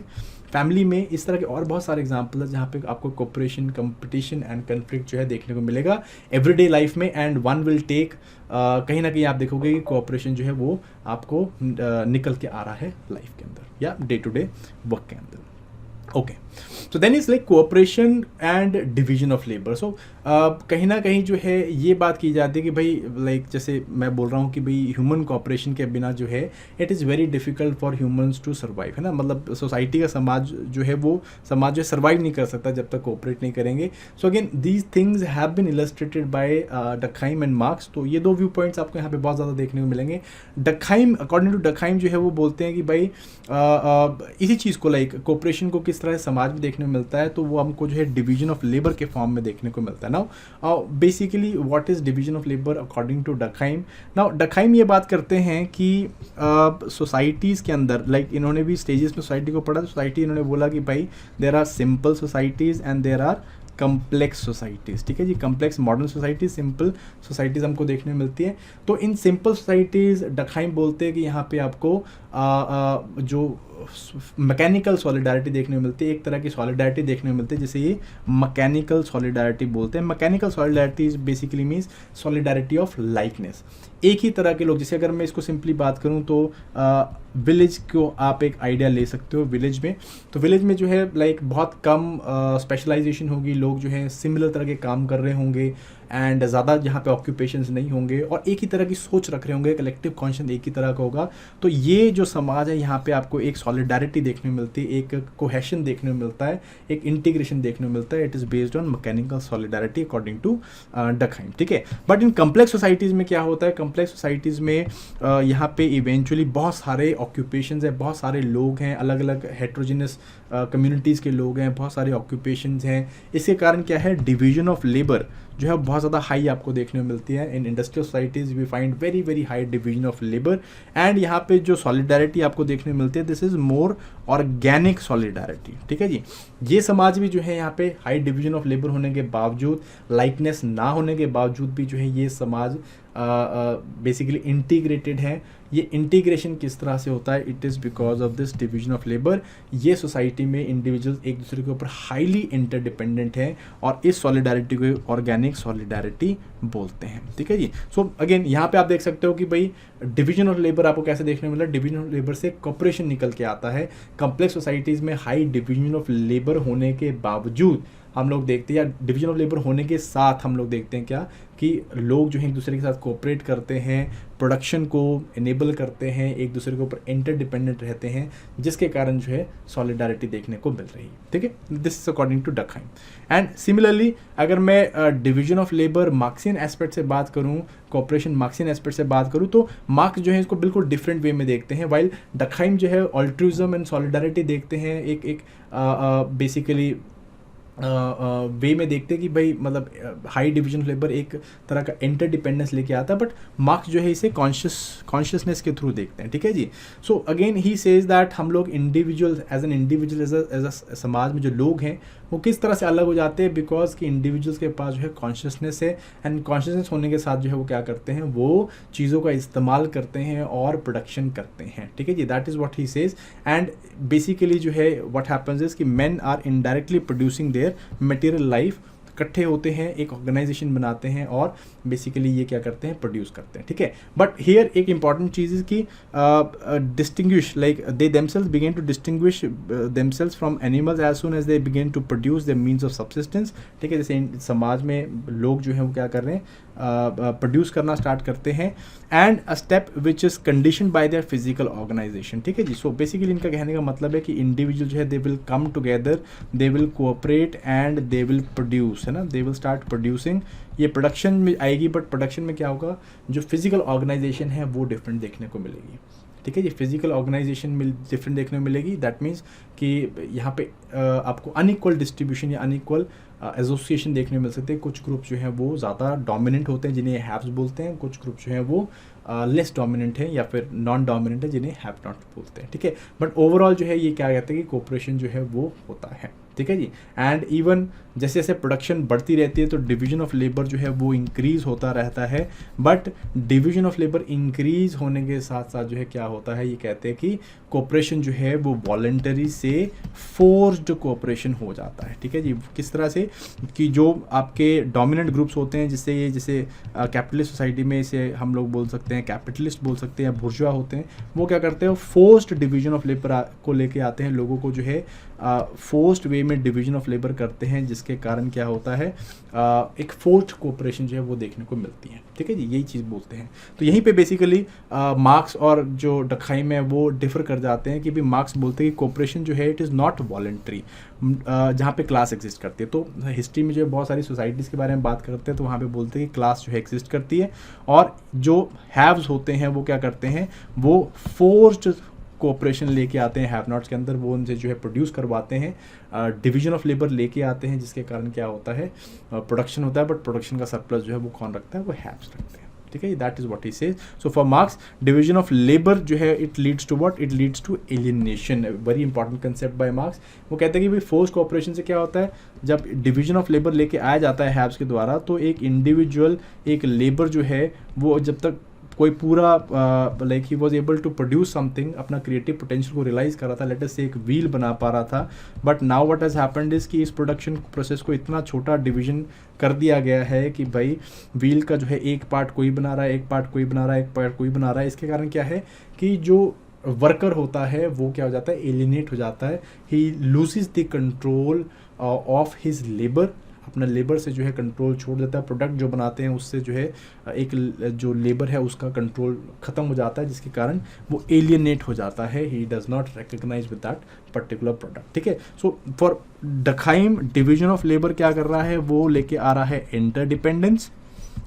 फैमिली में इस तरह के और बहुत सारे एग्जाम्पल है जहाँ पे आपको कोऑपरेशन, कंपटीशन एंड कन्फ्लिक्ट जो है देखने को मिलेगा एवरीडे लाइफ में। एंड वन विल टेक, कहीं ना कहीं आप देखोगे कि कोऑपरेशन जो है वो आपको निकल के आ रहा है लाइफ के अंदर या डे टू डे वर्क के अंदर। Okay, so then is like cooperation and division of labour. सो कहीं ना कहीं जो है ये बात की जाती है कि भाई लाइक जैसे मैं बोल रहा हूँ कि भाई ह्यूमन कोऑपरेशन के बिना जो है it is very difficult for humans to survive, है ना। मतलब सोसाइटी का समाज जो है वो समाज जो सर्वाइव नहीं कर सकता जब तक कोऑपरेट नहीं करेंगे। So again these things have been illustrated by Durkheim and Marx. तो ये दो व्यू पॉइंट्स आपको यहाँ पे बहुत ज़्यादा देखने को मिलेंगे। डकहाइम, अकॉर्डिंग टू डकहाइम जो है वो बोलते हैं कि भाई इसी चीज़ को लाइक कोऑपरेशन को किस तरह समाज में देखने को मिलता है, तो वो हमको जो है डिवीजन ऑफ लेबर के फॉर्म में देखने को मिलता है। Now basically what is division of labour according to Durkheim? Now Durkheim ये बात करते हैं कि सोसाइटीज़ के अंदर लाइक इन्होंने भी स्टेजेस में सोसाइटी को पढ़ा। सोसाइटी इन्होंने बोला कि भाई there are simple societies and there are complex societies. ठीक है जी, complex modern societies, simple societies हमको देखने में मिलती है। तो इन सिंपल सोसाइटीज़ डकहाइम बोलते हैं कि यहाँ पे आपको जो मैकेनिकल सॉलिडारिटी देखने को मिलती है, एक तरह की सॉलिडारिटी देखने को मिलती है जिसे ये मैकेनिकल सॉलिडारिटी बोलते हैं। Mechanical solidarity is basically means solidarity of likeness. एक ही तरह के लोग, जैसे अगर मैं इसको सिंपली बात करूं तो विलेज को आप एक आइडिया ले सकते हो। विलेज में, तो विलेज में जो है लाइक बहुत कम स्पेशलाइजेशन होगी, लोग जो है सिमिलर तरह के काम कर रहे होंगे एंड ज़्यादा यहाँ पे ऑक्यूपेशंस नहीं होंगे और एक ही तरह की सोच रख रहे होंगे, कलेक्टिव कॉन्शियस एक ही तरह का होगा। तो ये जो समाज है यहाँ पे आपको एक सॉलिडारिटी देखने को मिलती है, एक कोहेशन देखने को मिलता है, एक इंटीग्रेशन देखने को मिलता है। It is based on mechanical solidarity according to Durkheim. ठीक है, बट इन कम्प्लेक्स सोसाइटीज़ में क्या होता है? कम्प्लेक्स सोसाइटीज़ में यहाँ पे इवेंचुअली बहुत सारे ऑक्यूपेशंस हैं, बहुत सारे लोग हैं, अलग अलग हेट्रोजिनस कम्युनिटीज़ के लोग हैं, बहुत सारे ऑक्यूपेशंस हैं। इसके कारण क्या है? डिवीजन ऑफ लेबर जो है बहुत ज़्यादा हाई आपको देखने को मिलती है। In industrial societies we find very very high division of labour and यहाँ पे जो सॉलिडारिटी आपको देखने को मिलती है this is more organic solidarity. ठीक है जी, ये समाज भी जो है यहाँ पे हाई डिवीजन ऑफ लेबर होने के बावजूद, लाइकनेस ना होने के बावजूद भी जो है ये समाज बेसिकली इंटीग्रेटेड है। ये इंटीग्रेशन किस तरह से होता है? It is because of this division of labour. ये सोसाइटी में इंडिविजुअल्स एक दूसरे के ऊपर हाईली इंटरडिपेंडेंट हैं और इस सॉलिडारिटी को ऑर्गेनिक सॉलिडारिटी बोलते हैं। ठीक है जी। सो अगेन यहाँ पे आप देख सकते हो कि भाई डिवीजन ऑफ लेबर आपको कैसे देखने को मिला? डिवीजन ऑफ लेबर से कॉपरेशन निकल के आता है। कम्प्लेक्स सोसाइटीज़ में हाई डिवीजन ऑफ लेबर होने के बावजूद हम लोग देखते हैं, या डिवीजन ऑफ लेबर होने के साथ हम लोग देखते हैं क्या कि लोग जो है एक दूसरे के साथ कोऑपरेट करते हैं, प्रोडक्शन को इनेबल करते हैं, एक दूसरे के ऊपर इंटरडिपेंडेंट रहते हैं, जिसके कारण जो है सॉलिडारिटी देखने को मिल रही है। ठीक है, this is according to Durkheim. And similarly अगर मैं division of labour Marxian aspect से बात करूं, कोऑपरेशन मार्क्सियन एस्पेक्ट से बात करूं, तो मार्क्स जो है इसको बिल्कुल डिफरेंट वे में देखते हैं, वाइल डकहाइम जो है ऑल्ट्रुइज्म एंड सॉलिडारिटी देखते हैं एक बेसिकली वे में देखते हैं कि भाई मतलब हाई डिवीजन ऑफ लेबर एक तरह का इंटरडिपेंडेंस लेके आता है, बट मार्क्स जो है इसे कॉन्शियसनेस के थ्रू देखते हैं। ठीक है जी। So again he says that हम लोग individual as an individual as a समाज में जो लोग हैं वो किस तरह से अलग हो जाते हैं, बिकॉज कि इंडिविजुअल्स के पास जो है कॉन्शियसनेस है एंड कॉन्शियसनेस होने के साथ जो है वो क्या करते हैं, वो चीज़ों का इस्तेमाल करते हैं और प्रोडक्शन करते हैं। ठीक है जी, that is what he says. And basically जो है व्हाट हैपेंस इज कि men are indirectly producing their material life, इकट्ठे होते हैं, एक ऑर्गेनाइजेशन बनाते हैं और बेसिकली ये क्या करते हैं, प्रोड्यूस करते हैं। ठीक है, बट हियर एक इंपॉर्टेंट चीज़ इज कि distinguish like they themselves begin to distinguish themselves from animals as soon as they begin to produce the means of subsistence. ठीक है, जैसे समाज में लोग जो हैं वो क्या कर रहे हैं, प्रोड्यूस करना स्टार्ट करते हैं and a step which is condition by their physical organisation. ठीक है जी। सो बेसिकली इनका कहने का मतलब है कि इंडिविजुअल जो है they will come together, they will cooperate and they will produce, है ना, दे विल स्टार्ट प्रोड्यूसिंग। ये प्रोडक्शन में आएगी, बट प्रोडक्शन में क्या होगा, जो फिजिकल ऑर्गेनाइजेशन है वो डिफरेंट देखने को मिलेगी। ठीक है जी, फिजिकल ऑर्गेनाइजेशन में डिफरेंट देखने को मिलेगी। दैट मीन्स कि यहाँ पे आपको अनइक्वल डिस्ट्रीब्यूशन या अनइक्वल एसोसिएशन देखने को मिल सकते हैं। कुछ ग्रुप जो हैं वो ज़्यादा डोमिनेंट होते हैं जिन्हें हैव्स बोलते हैं, कुछ ग्रुप जो हैं वो लेस डोमिनेंट है या फिर नॉन डोमिनेंट है, जिन्हें हैव नॉट बोलते हैं, ठीक है। बट ओवरऑल जो है ये क्या कहते हैं कि कोऑपरेशन जो है वो होता है, ठीक है जी। एंड इवन जैसे जैसे प्रोडक्शन बढ़ती रहती है तो डिवीजन ऑफ लेबर जो है वो इंक्रीज होता रहता है। But division of labour increase होने के साथ साथ जो है क्या होता है, ये कहते हैं कि कोऑपरेशन जो है वो वॉलंटरी से फोर्स्ड कोऑपरेशन हो जाता है, ठीक है जी। किस तरह से कि जो आपके डोमिनेंट ग्रुप्स होते हैं, जिससे ये जैसे कैपिटलिस्ट सोसाइटी में इसे हम लोग बोल सकते हैं कैपिटलिस्ट बोल सकते हैं या बुर्जुआ होते हैं, वो क्या करते हैं फोर्स्ड डिवीजन ऑफ लेबर को लेके आते हैं, लोगों को जो है फोर्स्ड वे में डिवीजन ऑफ लेबर करते हैं, जिसके कारण क्या होता है एक फोर्स्ड कोऑपरेशन जो है वो देखने को मिलती है, ठीक है जी। यही चीज़ बोलते हैं। तो यहीं पे बेसिकली मार्क्स और जो डखाइम है वो डिफर कर जाते हैं कि भी मार्क्स बोलते हैं कि कोऑपरेशन जो है इट इज़ नॉट वॉलंटरी, जहाँ पे क्लास एग्जिस्ट करती है। तो हिस्ट्री में जो है बहुत सारी सोसाइटीज़ के बारे में बात करते हैं तो वहाँ पे बोलते हैं कि क्लास जो है एग्जिस्ट करती है और जो हैव्स होते हैं वो क्या करते हैं, वो फोर्स्ड कोऑपरेशन लेके आते हैं हैव नॉट्स के अंदर, वो उनसे जो है प्रोड्यूस करवाते हैं, डिवीजन ऑफ लेबर लेके आते हैं, जिसके कारण क्या होता है प्रोडक्शन होता है। बट प्रोडक्शन का सरप्लस जो है वो कौन रखता है, वो हैव्स रखते हैं, ठीक है। That is what he says. So for Marx division of labour जो है it leads to what, it leads to alienation. Very important concept by Marx. वो कहते हैं कि भाई फोर्स कोऑपरेशन से क्या होता है, जब डिवीजन ऑफ लेबर लेके आया जाता है हैव्स के द्वारा, तो एक इंडिविजुअल एक लेबर जो है वो जब तक कोई पूरा like he was able to produce something, अपना क्रिएटिव पोटेंशियल को रियलाइज कर रहा था, लेट अस से एक व्हील बना पा रहा था। But now what has happened is कि इस प्रोडक्शन प्रोसेस को इतना छोटा डिवीजन कर दिया गया है कि भाई व्हील का जो है एक पार्ट कोई बना रहा है, एक पार्ट कोई बना रहा है, एक पार्ट कोई बना रहा है। इसके कारण क्या है कि जो वर्कर होता है वो क्या हो जाता है, एलिनेट हो जाता है। ही loses the control of his labour, अपना लेबर से जो है कंट्रोल छोड़ देता है। प्रोडक्ट जो बनाते हैं उससे जो है एक जो लेबर है उसका कंट्रोल ख़त्म हो जाता है, जिसके कारण वो एलियनेट हो जाता है। He does not recognise with that particular product, ठीक है। So for Durkheim division of labour क्या कर रहा है, वो लेके आ रहा है इंटरडिपेंडेंस।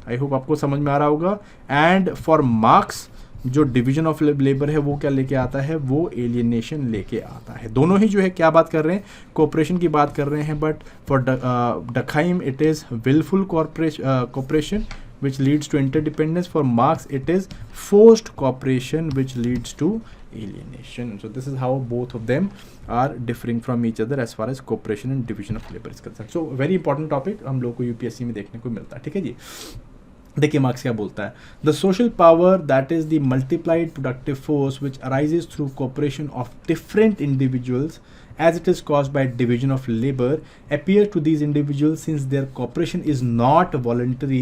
आई होप आपको समझ में आ रहा होगा। एंड फॉर मार्क्स जो डिवीजन ऑफ लेबर है वो क्या लेके आता है, वो एलियनेशन लेके आता है। दोनों ही जो है क्या बात कर रहे हैं, कोऑपरेशन की बात कर रहे हैं। But for Durkheim it is wilful cooperation which leads to interdependence. For Marx it is forced cooperation which leads to alienation. So this is how both of them are differing from each other as far as cooperation and division of labor is concerned. So very important topic हम लोग को UPSC में देखने को मिलता है, ठीक है जी। देखिए मार्क्स क्या बोलता है, the social power that is the multiplied productive force which arises through cooperation of different individuals as it is caused by division of labor appear to these individuals since their cooperation is not voluntary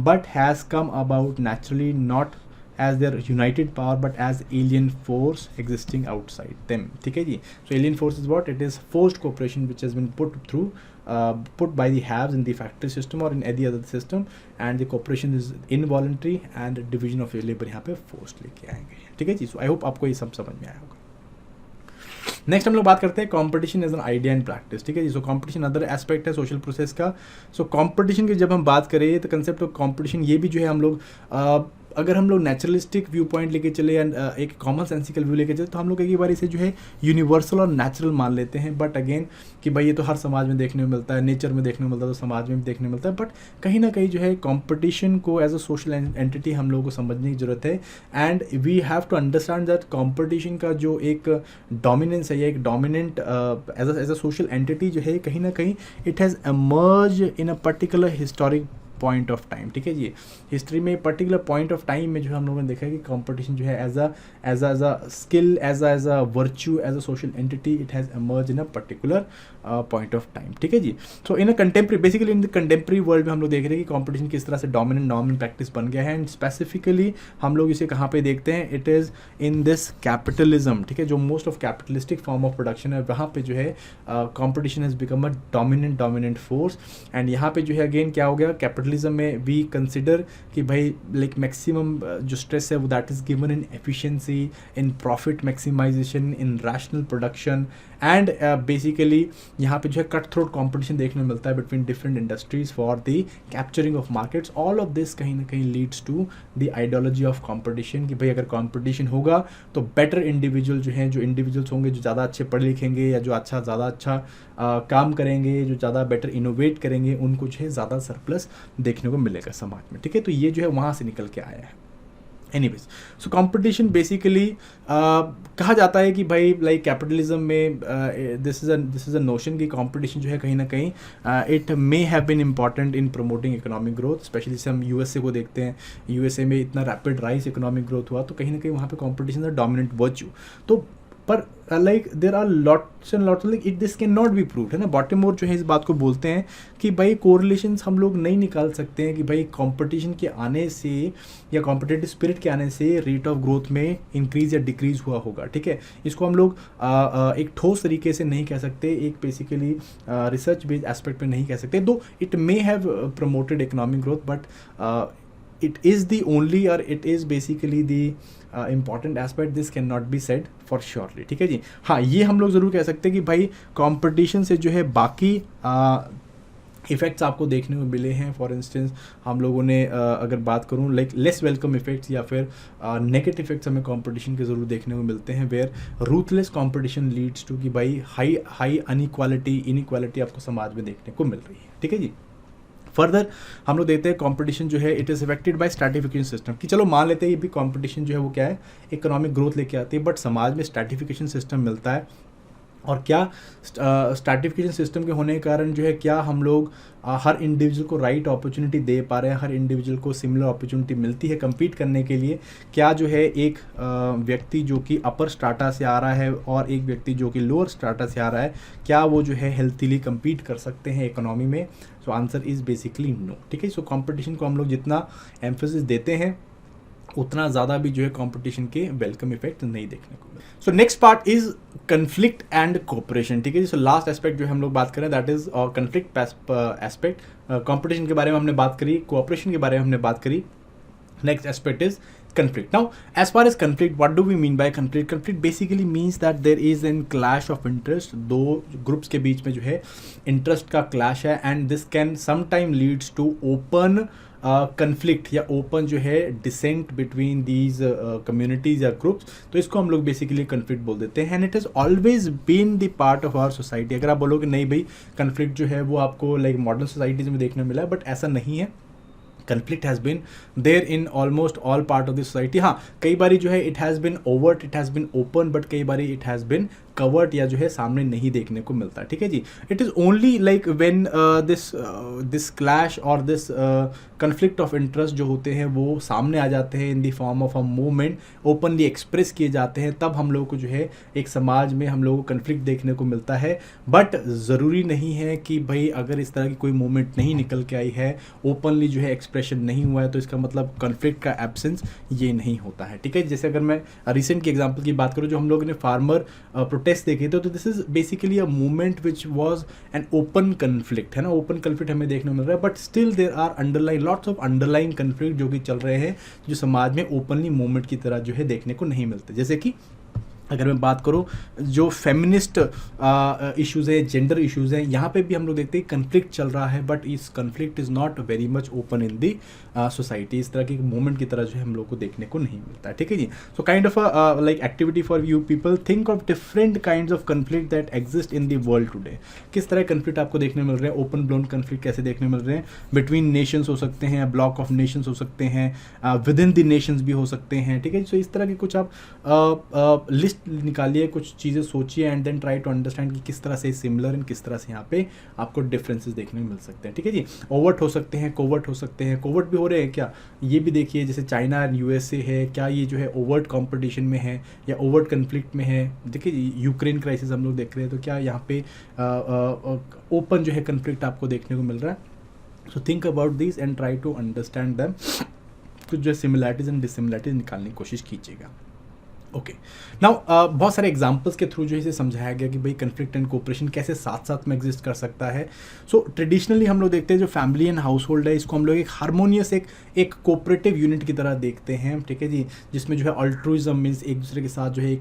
but has come about naturally, not as their united power but as alien force existing outside them, ठीक है जी। So alien force is what, it is forced cooperation which has been put by the haves in the factory system or in any other system, and the cooperation is involuntary and division of labor यहाँ पे forced लेके आएंगे, ठीक है जी। So I hope आपको ये सब समझ में आया होगा। नेक्स्ट हम लोग बात करते हैं competition as an idea and practice, ठीक है जी। सो कंपटीशन अदर एस्पेक्ट है सोशल प्रोसेस का। सो कंपटीशन की जब हम बात करें तो कंसेप्ट ऑफ कंपटीशन ये भी जो है हम लोग अगर हम लोग नेचुरलिस्टिक व्यू पॉइंट लेके चले या एक कॉमन सेंसिकल व्यू लेके चले तो हम लोग एक बार इसे जो है यूनिवर्सल और नेचुरल मान लेते हैं। बट अगेन कि भाई ये तो हर समाज में देखने को मिलता है, नेचर में देखने को मिलता है, तो समाज में भी देखने को मिलता है। बट कहीं ना कहीं जो है कंपटीशन को एज अ सोशल एंटिटी हम लोगों को समझने की ज़रूरत है। And we have to understand that competition का जो एक डोमिनेंस है या एक dominant as a social entity जो है कहीं ना कहीं it has emerge in a particular historic point of time, ठीक है जी। हिस्ट्री में पर्टिकुलर पॉइंट ऑफ टाइम में जो हम लोगों ने देखा है कि कंपटीशन जो है as a skill, as a virtue, as a social entity, it has emerge in a particular point of time, ठीक है जी। So in a contemporary, basically in the contemporary world में हम लोग देख रहे हैं कि कंपटीशन किस तरह से डोमिनेंट नॉर्मल प्रैक्टिस बन गया है। एंड स्पेसिफिकली हम लोग इसे कहाँ पे देखते हैं, it is in this capitalism, ठीक है। जो most of capitalistic form of production है वहाँ पे जो है competition has become a dominant force. And यहाँ पे जो है अगेन क्या हो गया, कैपिटलिज्म में वी कंसिडर कि भाई लाइक मैक्सिमम जो स्ट्रेस है वो that is given in efficiency, in profit maximisation, in rational production. And basically यहाँ पे जो है कट थ्रोट कॉम्पिटिशन देखने को मिलता है between different industries for the capturing of markets. All of this कहीं ना कहीं leads to the ideology of competition कि भाई अगर कॉम्पिटिशन होगा तो बेटर इंडिविजुअल जो हैं, जो इंडिविजुअल्स होंगे जो ज़्यादा अच्छे पढ़े लिखेंगे या जो ज़्यादा अच्छा काम करेंगे, जो ज़्यादा बेटर इनोवेट करेंगे, उनको जो है ज़्यादा सरप्लस देखने को मिलेगा समाज में, ठीक है। तो ये जो है वहाँ से निकल के आया है। एनीवेज, सो कंपटीशन बेसिकली कहा जाता है कि भाई लाइक कैपिटलिज्म में दिस इज़ अ नोशन की कंपटीशन जो है कहीं ना कहीं it may have been important in promoting economic growth, specially जैसे हम यूएसए को देखते हैं, यूएसए में इतना रैपिड राइज इकोनॉमिक ग्रोथ हुआ तो कहीं ना कहीं वहाँ पे कंपटीशन इज डोमिनेंट वर्च्यू। तो पर like there are lots and lots, like it this can not be proved, है ना। बॉटमोर जो है इस बात को बोलते हैं कि भाई कोरिलेशंस हम लोग नहीं निकाल सकते हैं कि भाई कंपटीशन के आने से या कॉम्पिटिटिव स्पिरिट के आने से रेट ऑफ ग्रोथ में इंक्रीज या डिक्रीज हुआ होगा, ठीक है। इसको हम लोग एक ठोस तरीके से नहीं कह सकते, एक बेसिकली रिसर्च बेस्ड एस्पेक्ट पे नहीं कह सकते, दो it may have promoted economic growth, but it is the only or it is basically the important aspect, this cannot be said for surely, ठीक है जी। हाँ, ये हम लोग ज़रूर कह सकते हैं कि भाई कंपटीशन से जो है बाकी इफ़ेक्ट्स आपको देखने को मिले हैं। फॉर इंस्टेंस हम लोगों ने अगर बात करूँ लाइक लेस वेलकम इफेक्ट्स या फिर नेगेटिव इफेक्ट्स हमें कंपटीशन के ज़रूर देखने को मिलते हैं, where ruthless competition leads to कि भाई हाई इनइक्वालिटी आपको समाज में देखने को मिल रही है, ठीक है जी। फर्दर हम लोग देखते हैं कंपटीशन जो है it is affected by stratification system, कि चलो मान लेते हैं ये भी कंपटीशन जो है वो क्या है, इकोनॉमिक ग्रोथ लेके आती है, बट समाज में स्ट्रैटिफिकेशन सिस्टम मिलता है। और क्या स्ट्रैटिफिकेशन सिस्टम के होने के कारण जो है क्या हम लोग हर इंडिविजुअल को राइट अपॉर्चुनिटी दे पा रहे हैं, हर इंडिविजुअल को सिमिलर अपॉर्चुनिटी मिलती है कम्पीट करने के लिए? क्या जो है एक व्यक्ति जो कि अपर स्ट्राटा से आ रहा है और एक व्यक्ति जो कि लोअर स्ट्राटा से आ रहा है, क्या वो जो है हेल्थीली कम्पीट कर सकते हैं इकोनॉमी में? So answer is basically no, ठीक है। सो कंपटीशन को हम लोग जितना एम्फेसिस देते हैं उतना ज़्यादा भी जो है कंपटीशन के वेलकम इफेक्ट नहीं देखने को मिले। So next part is conflict and cooperation, ठीक है जी। सो लास्ट एस्पेक्ट जो हम लोग बात करें that is conflict aspect. Competition के बारे में हमने बात करी, कोऑपरेशन के बारे में हमने बात करी, next aspect is conflict. Now as far as conflict, what do we mean by conflict? Conflict basically means that there is an clash of interest, दो ग्रुप्स के बीच में जो है इंटरेस्ट का क्लैश है, and this can sometime leads to open conflict या open जो है डिसेंट बिटवीन दीज कम्युनिटीज या ग्रुप्स। तो इसको हम लोग बेसिकली कन्फ्लिक्ट बोल देते हैं, and it has always been the part of our society. अगर आप बोलोगे नहीं भाई कन्फ्लिक्ट जो है वो आपको लाइक मॉडर्न सोसाइटीज में देखने मिला है, बट ऐसा नहीं है। Conflict has been there in almost all part of the society. हाँ, कई बारी जो है it has been overt, it has been open, but कई बारी इट हैज़ बिन कवर्ड या जो है सामने नहीं देखने को मिलता, ठीक है जी। It is only like when this clash और दिस कन्फ्लिक्ट ऑफ इंटरेस्ट जो होते हैं वो सामने आ जाते हैं in the form of a movement, openly express किए जाते हैं, तब हम लोगों को जो है एक समाज में हम लोगों को कन्फ्लिक्ट देखने को मिलता है। बट ज़रूरी नहीं है कि भाई अगर इस तरह की कोई मूवमेंट नहीं निकल के आई है, ओपनली जो है एक्सप्रेशन नहीं हुआ है, तो इसका मतलब कन्फ्लिक्ट का एब्सेंस ये नहीं होता है, ठीक है। जैसे अगर मैं रिसेंट की एग्जाम्पल की बात करूँ, जो हम लोगों ने फार्मर प्रोटेस्ट देखे थे, तो this is basically a movement which was an open conflict, है ना। ओपन कन्फ्लिक्ट हमें देखने को मिल रहा है, but still there are underline lots of underline conflict जो कि चल रहे हैं, जो समाज में ओपनली मूवमेंट की तरह जो है देखने को नहीं मिलते। जैसे कि अगर मैं बात करूँ जो फेमिनिस्ट इश्यूज़ है, जेंडर इश्यूज़ हैं, यहाँ पे भी हम लोग देखते हैं कन्फ्लिक्ट चल रहा है, बट इस conflict is not very much open in the society. इस तरह की मूवमेंट की तरह जो है हम लोग को देखने को नहीं मिलता है, ठीक है जी। So kind of like activity for you people, think of different kinds of conflict that exist in the world today. किस तरह कन्फ्लिक्ट आपको देखने मिल रहे हैं, ओपन ब्लोन कन्फ्लिक्ट कैसे देखने मिल रहे हैं, बिटवीन नेशंस हो सकते हैं, ब्लॉक ऑफ नेशंस हो सकते हैं, विद इन द नेशंस भी हो सकते हैं, ठीक है। सो इस तरह की कुछ आप लिस्ट निकालिए, कुछ चीज़ें सोचिए, and then try to understand कि किस तरह से सिमिलर एंड किस तरह से यहाँ पे आपको डिफरेंसेस देखने को मिल सकते हैं, ठीक है जी। ओवर्ट हो सकते हैं, कोवर्ट हो सकते हैं, कोवर्ट भी हो रहे हैं क्या, ये भी देखिए। जैसे चाइना एंड यूएसए है, क्या ये जो है ओवर्ट कंपटीशन में है या ओवर्ट कन्फ्लिक्ट में है? देखिए यूक्रेन क्राइसिस हम लोग देख रहे हैं, तो क्या यहाँ पे ओपन जो है कन्फ्लिक्ट आपको देखने को मिल रहा है? So think about this and try to understand them. कुछ जो सिमिलैरिटीज एंड डिसिमिलैरिटीज निकालने की कोशिश कीजिएगा। ओके, नाउ बहुत सारे एग्जांपल्स के थ्रू जो है इसे समझाया गया कि भाई कन्फ्लिक्ट एंड कोऑपरेशन कैसे साथ साथ में एग्जिस्ट कर सकता है। सो ट्रेडिशनली हम लोग देखते हैं जो फैमिली एंड हाउस होल्ड है, इसको हम लोग एक हार्मोनियस एक कोऑपरेटिव यूनिट की तरह देखते हैं, ठीक है जी, जिसमें जो है अल्ट्रुइज्म मीन्स एक दूसरे के साथ जो है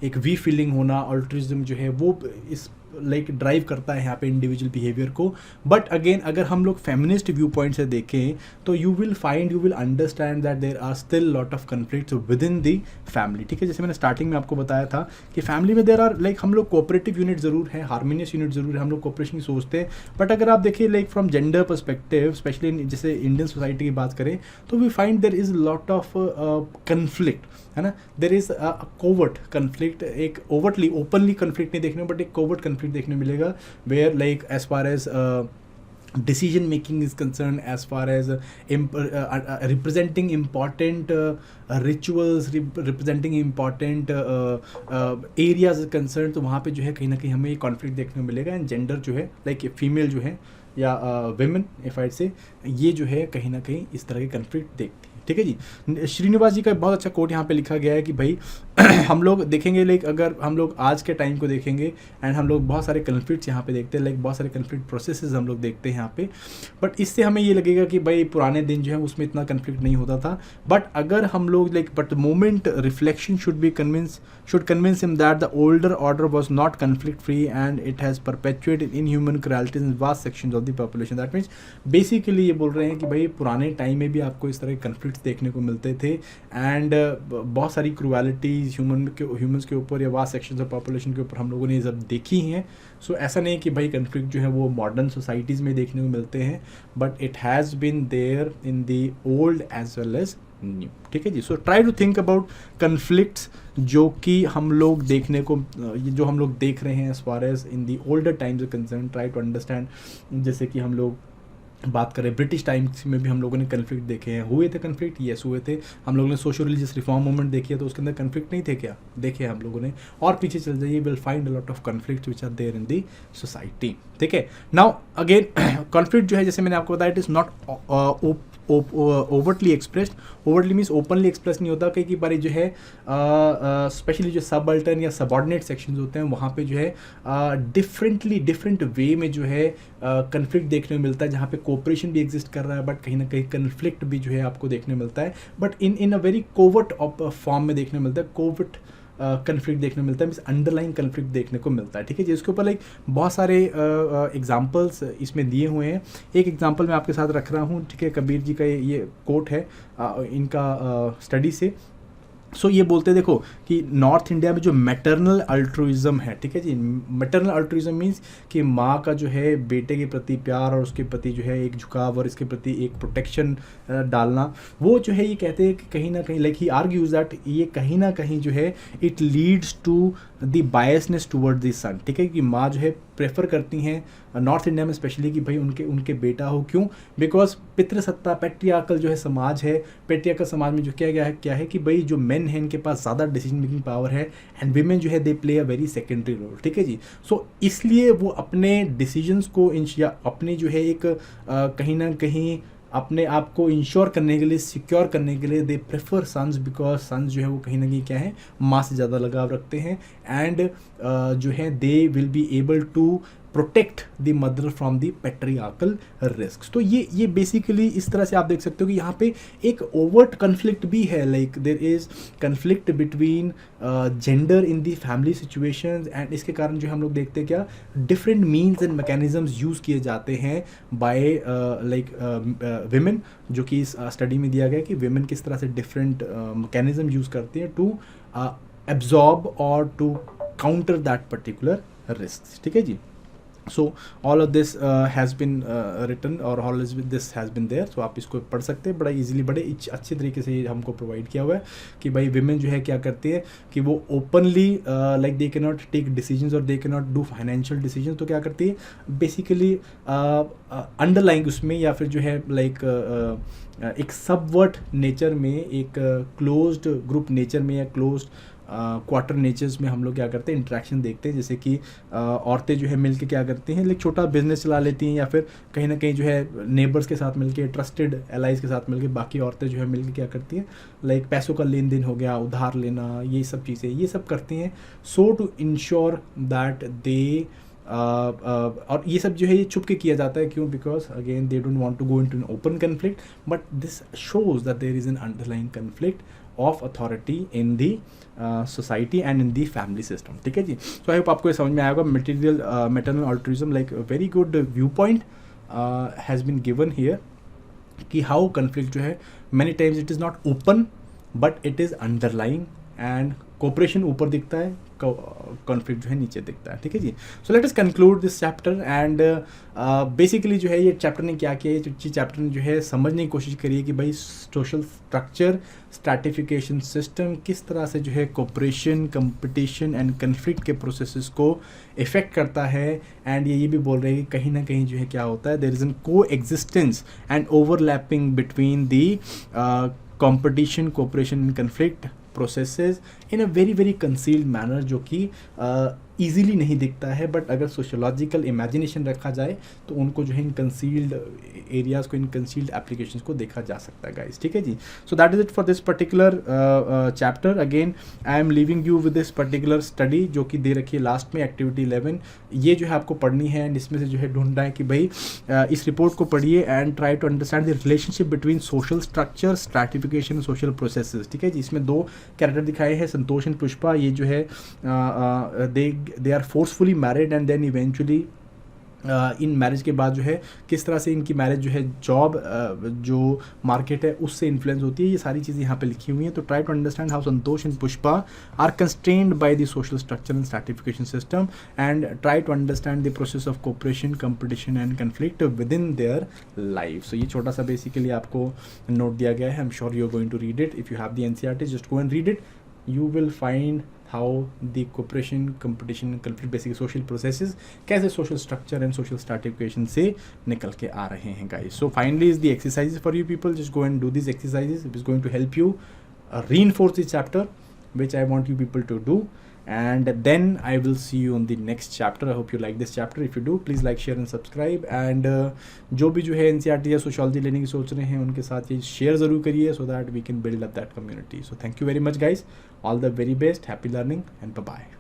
एक वी फीलिंग होना, अल्ट्रुइज्म जो है वो इस लाइक ड्राइव करता है यहाँ पे इंडिविजुअल बिहेवियर को. बट अगेन अगर हम लोग फेमिनिस्ट व्यू पॉइंट से देखें तो you will understand that there are still lot of conflicts within the family. ठीक है, जैसे मैंने स्टार्टिंग में आपको बताया था कि फैमिली में देर आर लाइक हम लोग कोऑपरेटिव यूनिट जरूर है, हार्मोनियस यूनिट जरूर है, हम लोग कोऑपरेशन की सोचते हैं. बट अगर आप देखिए like from gender perspective, specially जैसे इंडियन सोसाइटी की बात करें तो we find there is lot of conflict, है ना. देयर इज कोवर्ट कन्फ्लिक्ट, एक ओवर्टली ओपनली कन्फ्लिक्ट नहीं देखने बट एक कोवर्ट कन्फ्लिक्ट देखने मिलेगा, where like as far as decision making is concerned, as far as representing important rituals, representing important areas is concerned, तो वहाँ पे जो है कहीं ना कहीं हमें कॉन्फ्लिक्ट देखने को मिलेगा. एंड जेंडर जो है लाइक फीमेल जो है या विमेन इफ आई से, ये जो है कहीं ना कहीं इस तरह के कन्फ्लिक्ट देखती है. ठीक है जी. श्रीनिवास जी का बहुत अच्छा कोट यहाँ पे लिखा गया है कि भाई हम लोग देखेंगे लाइक अगर हम लोग आज के टाइम को देखेंगे एंड हम लोग बहुत सारे कन्फ्लिक्ट्स यहाँ पे देखते हैं, लाइक बहुत सारे कन्फ्लिक्ट प्रोसेसेस हम लोग देखते हैं यहाँ पे. बट इससे हमें ये लगेगा कि भाई पुराने दिन जो है उसमें इतना कन्फ्लिक्ट नहीं होता था. बट अगर हम लोग like but moment reflection should convince him that the older order was not conflict free and it has perpetuated in human cruelties in vast sections of the population. That means basically ये बोल रहे हैं कि भाई पुराने time में भी आपको इस तरह के कन्फ्लिक्ट्स देखने को मिलते थे एंड बहुत सारी क्रूएलिटीज ह्यूमंस के ऊपर या वास्ट सेक्शंस ऑफ पॉपुलेशन के ऊपर हम लोगों ने ये सब देखी हैं. सो ऐसा नहीं कि भाई कन्फ्लिक्ट जो है वो मॉडर्न सोसाइटीज़ में देखने को मिलते हैं, but it has been there in the old as well as new. ठीक है जी. So try to think about conflicts जो कि हम लोग देखने को जो हम लोग देख रहे हैं as far as in the older times concern. Try to understand, जैसे कि हम लोग बात करें ब्रिटिश टाइम्स में भी हम लोगों ने कन्फ्लिक्ट देखे हैं. हुए थे कन्फ्लिक्ट, यस हुए थे. हम लोगों ने सोशल रिलीजियस रिफॉर्म मूवमेंट देखी है तो उसके अंदर कन्फ्लिक्ट नहीं थे क्या, देखे हम लोगों ने. और पीछे चल जाइए, will find a lot of conflict which are there in the society. ठीक है. नाउ अगेन कॉन्फ्लिक्ट जो है जैसे मैंने आपको बताया it is not overtly expressed. Overtly means openly express नहीं होता. कई बार जो है स्पेशली जो सबअल्टर्न या सबऑर्डिनेट सेक्शंस होते हैं वहाँ पे जो है डिफरेंट वे में जो है कन्फ्लिक्ट देखने को मिलता है, जहाँ पे कोऑपरेशन भी एग्जिस्ट कर रहा है बट कहीं ना कहीं कन्फ्लिक्ट भी जो है आपको देखने मिलता है, but in a very covert form में देखने मिलता है. कोवर्ट कन्फ्लिक्ट देखने को मिलता है, मीन्स अंडरलाइन कन्फ्लिक्ट देखने को मिलता है. ठीक है जी. इसके ऊपर लाइक बहुत सारे एग्जांपल्स इसमें दिए हुए हैं. एक एग्जांपल मैं आपके साथ रख रहा हूँ. ठीक है, कबीर जी का ये कोट है इनका स्टडी से. सो ये बोलते हैं देखो कि नॉर्थ इंडिया में जो मैटरनल अल्ट्रुइज़म है, ठीक है जी, मैटरनल अल्ट्रुइज़म मीन्स कि माँ का जो है बेटे के प्रति प्यार और उसके प्रति जो है एक झुकाव और इसके प्रति एक प्रोटेक्शन डालना, वो जो है ये कहते हैं कि कहीं ना कहीं लाइक ही आर्ग्यूज दैट ये कहीं ना कहीं जो है it leads to the biasness toward the son. ठीक है, कि माँ जो है प्रेफर करती हैं नॉर्थ इंडिया में स्पेशली कि भाई उनके बेटा हो. क्यों? बिकॉज पितृसत्ता पैट्रियार्कल जो है समाज है, पैट्रियार्कल समाज में जो क्या है कि भाई जो मेन है इनके पास ज़्यादा डिसीजन मेकिंग पावर है एंड वीमेन जो है they play a very secondary role. ठीक है जी. सो इसलिए वो अपने डिसीजंस को या अपने जो है एक कहीं ना कहीं अपने आप को इंश्योर करने के लिए, सिक्योर करने के लिए they prefer sons, because sons जो है वो कहीं ना कहीं क्या है, माँ से ज़्यादा लगाव रखते हैं एंड जो है they will be able to protect the mother from the patriarchal risk. तो ये बेसिकली इस तरह से आप देख सकते हो कि यहाँ पे एक ओवर्ट कन्फ्लिक्ट भी है, like there is conflict between gender in the family situations and इसके कारण जो हम लोग देखते हैं क्या different means and mechanisms use किए जाते हैं बाय लाइक विमेन, जो कि इस स्टडी में दिया गया कि विमेन किस तरह से डिफरेंट मैकेनिज्म यूज़ करती हैं टू एब्जॉर्ब और to counter that particular risk. ठीक है जी. So all of this has been written और all of this has been there. सो आप इसको पढ़ सकते हैं बड़ा इजीली, बड़े अच्छे तरीके से ये हमको प्रोवाइड किया हुआ है कि भाई विमेन जो है क्या करती है कि वो openly like they can not take decisions और they can not do financial decisions. तो क्या करती है बेसिकली अंडरलाइंग उसमें या फिर जो है लाइक एक सबवर्ट नेचर में, एक क्लोज्ड ग्रुप नेचर में या क्लोज्ड क्वार्टर नेचर्स में हम लोग क्या करते हैं इंटरेक्शन देखते हैं. जैसे कि औरतें जो है मिलके क्या करती हैं, लाइक छोटा बिजनेस चला लेती हैं या फिर कहीं ना कहीं जो है नेबर्स के साथ मिलके, ट्रस्टेड एलाइज के साथ मिलके बाकी औरतें जो है मिलके क्या करती हैं, लाइक पैसों का लेन देन हो गया, उधार लेना, ये सब चीज़ें ये सब करती हैं. सो टू इंश्योर दैट दे और ये सब जो है ये छुप के किया जाता है. क्यों? Because again they don't want to go into an open conflict, but this shows that there is an underline conflict of authority in the society and in the family system. ठीक है जी। सो आई होप आपको ये समझ में आएगा। Material maternal altruism like very good view point has been given here कि how conflict जो है many times it is not open but it is underlying and cooperation ऊपर दिखता है, कॉन्फ्लिक्ट जो है नीचे दिखता है। ठीक है जी। So let us conclude this chapter and basically जो है ये चैप्टर ने क्या किया है, चैप्टर ने जो है समझने की कोशिश करी है कि भाई सोशल स्ट्रक्चर स्ट्रैटिफिकेशन सिस्टम किस तरह से जो है कोऑपरेशन, कंपटीशन एंड कन्फ्लिक्ट के प्रोसेसेस को इफेक्ट करता है। एंड ये भी बोल रहे हैं कि कहीं ना कहीं जो है क्या होता है, देयर इज एन को existence and overlapping between the competition, cooperation and conflict processes in a very very concealed manner, जो कि ईजीली नहीं दिखता है, बट अगर सोशोलॉजिकल इमेजिनेशन रखा जाए तो उनको जो है इन कंसील्ड एरियाज़ को, इन कंसील्ड एप्लीकेशंस को देखा जा सकता है गाइस। ठीक है जी। So that is it for this particular chapter. Again I am leaving you with this particular study जो कि दे रखी है लास्ट में, एक्टिविटी 11। ये जो है आपको पढ़नी है एंड इसमें से जो है ढूंढना है कि भाई इस रिपोर्ट को पढ़िए and try to understand the relationship between social structure, stratification, social processes. ठीक है जी। इसमें 2 कैरेक्टर दिखाए हैं, संतोष एंड पुष्पा। ये जो है they are forcefully married and then eventually in marriage के बाद जो है किस तरह से इनकी मैरिज जो है जॉब जो मार्केट है उससे इन्फ्लुएंस होती है। ये सारी चीज़ें यहाँ पे लिखी हुई हैं। तो try to understand how Santosh and Pushpa are constrained by the social structure and stratification system and try to understand the process of cooperation, competition and conflict within their life. So ये छोटा सा बेसिकली आपको note दिया गया है। I am sure you are going to read it. If you have the NCERT, just go and read it. You will find how the cooperation, competition and conflict, basically social processes, कैसे social structure and social stratification से निकल के आ रहे हैं guys. So finally is the exercises for you people. Just go and do these exercises. It is going to help you reinforce the chapter which I want you people to do. And then I will see you on the next chapter. I hope you like this chapter. If you do, please like, share and subscribe. And जो भी जो है NCERT या sociology लेने की सोच रहे हैं उनके साथ ये शेयर ज़रूर करिए so that we can build up that community. So thank you very much guys. All the very best. Happy learning and bye bye.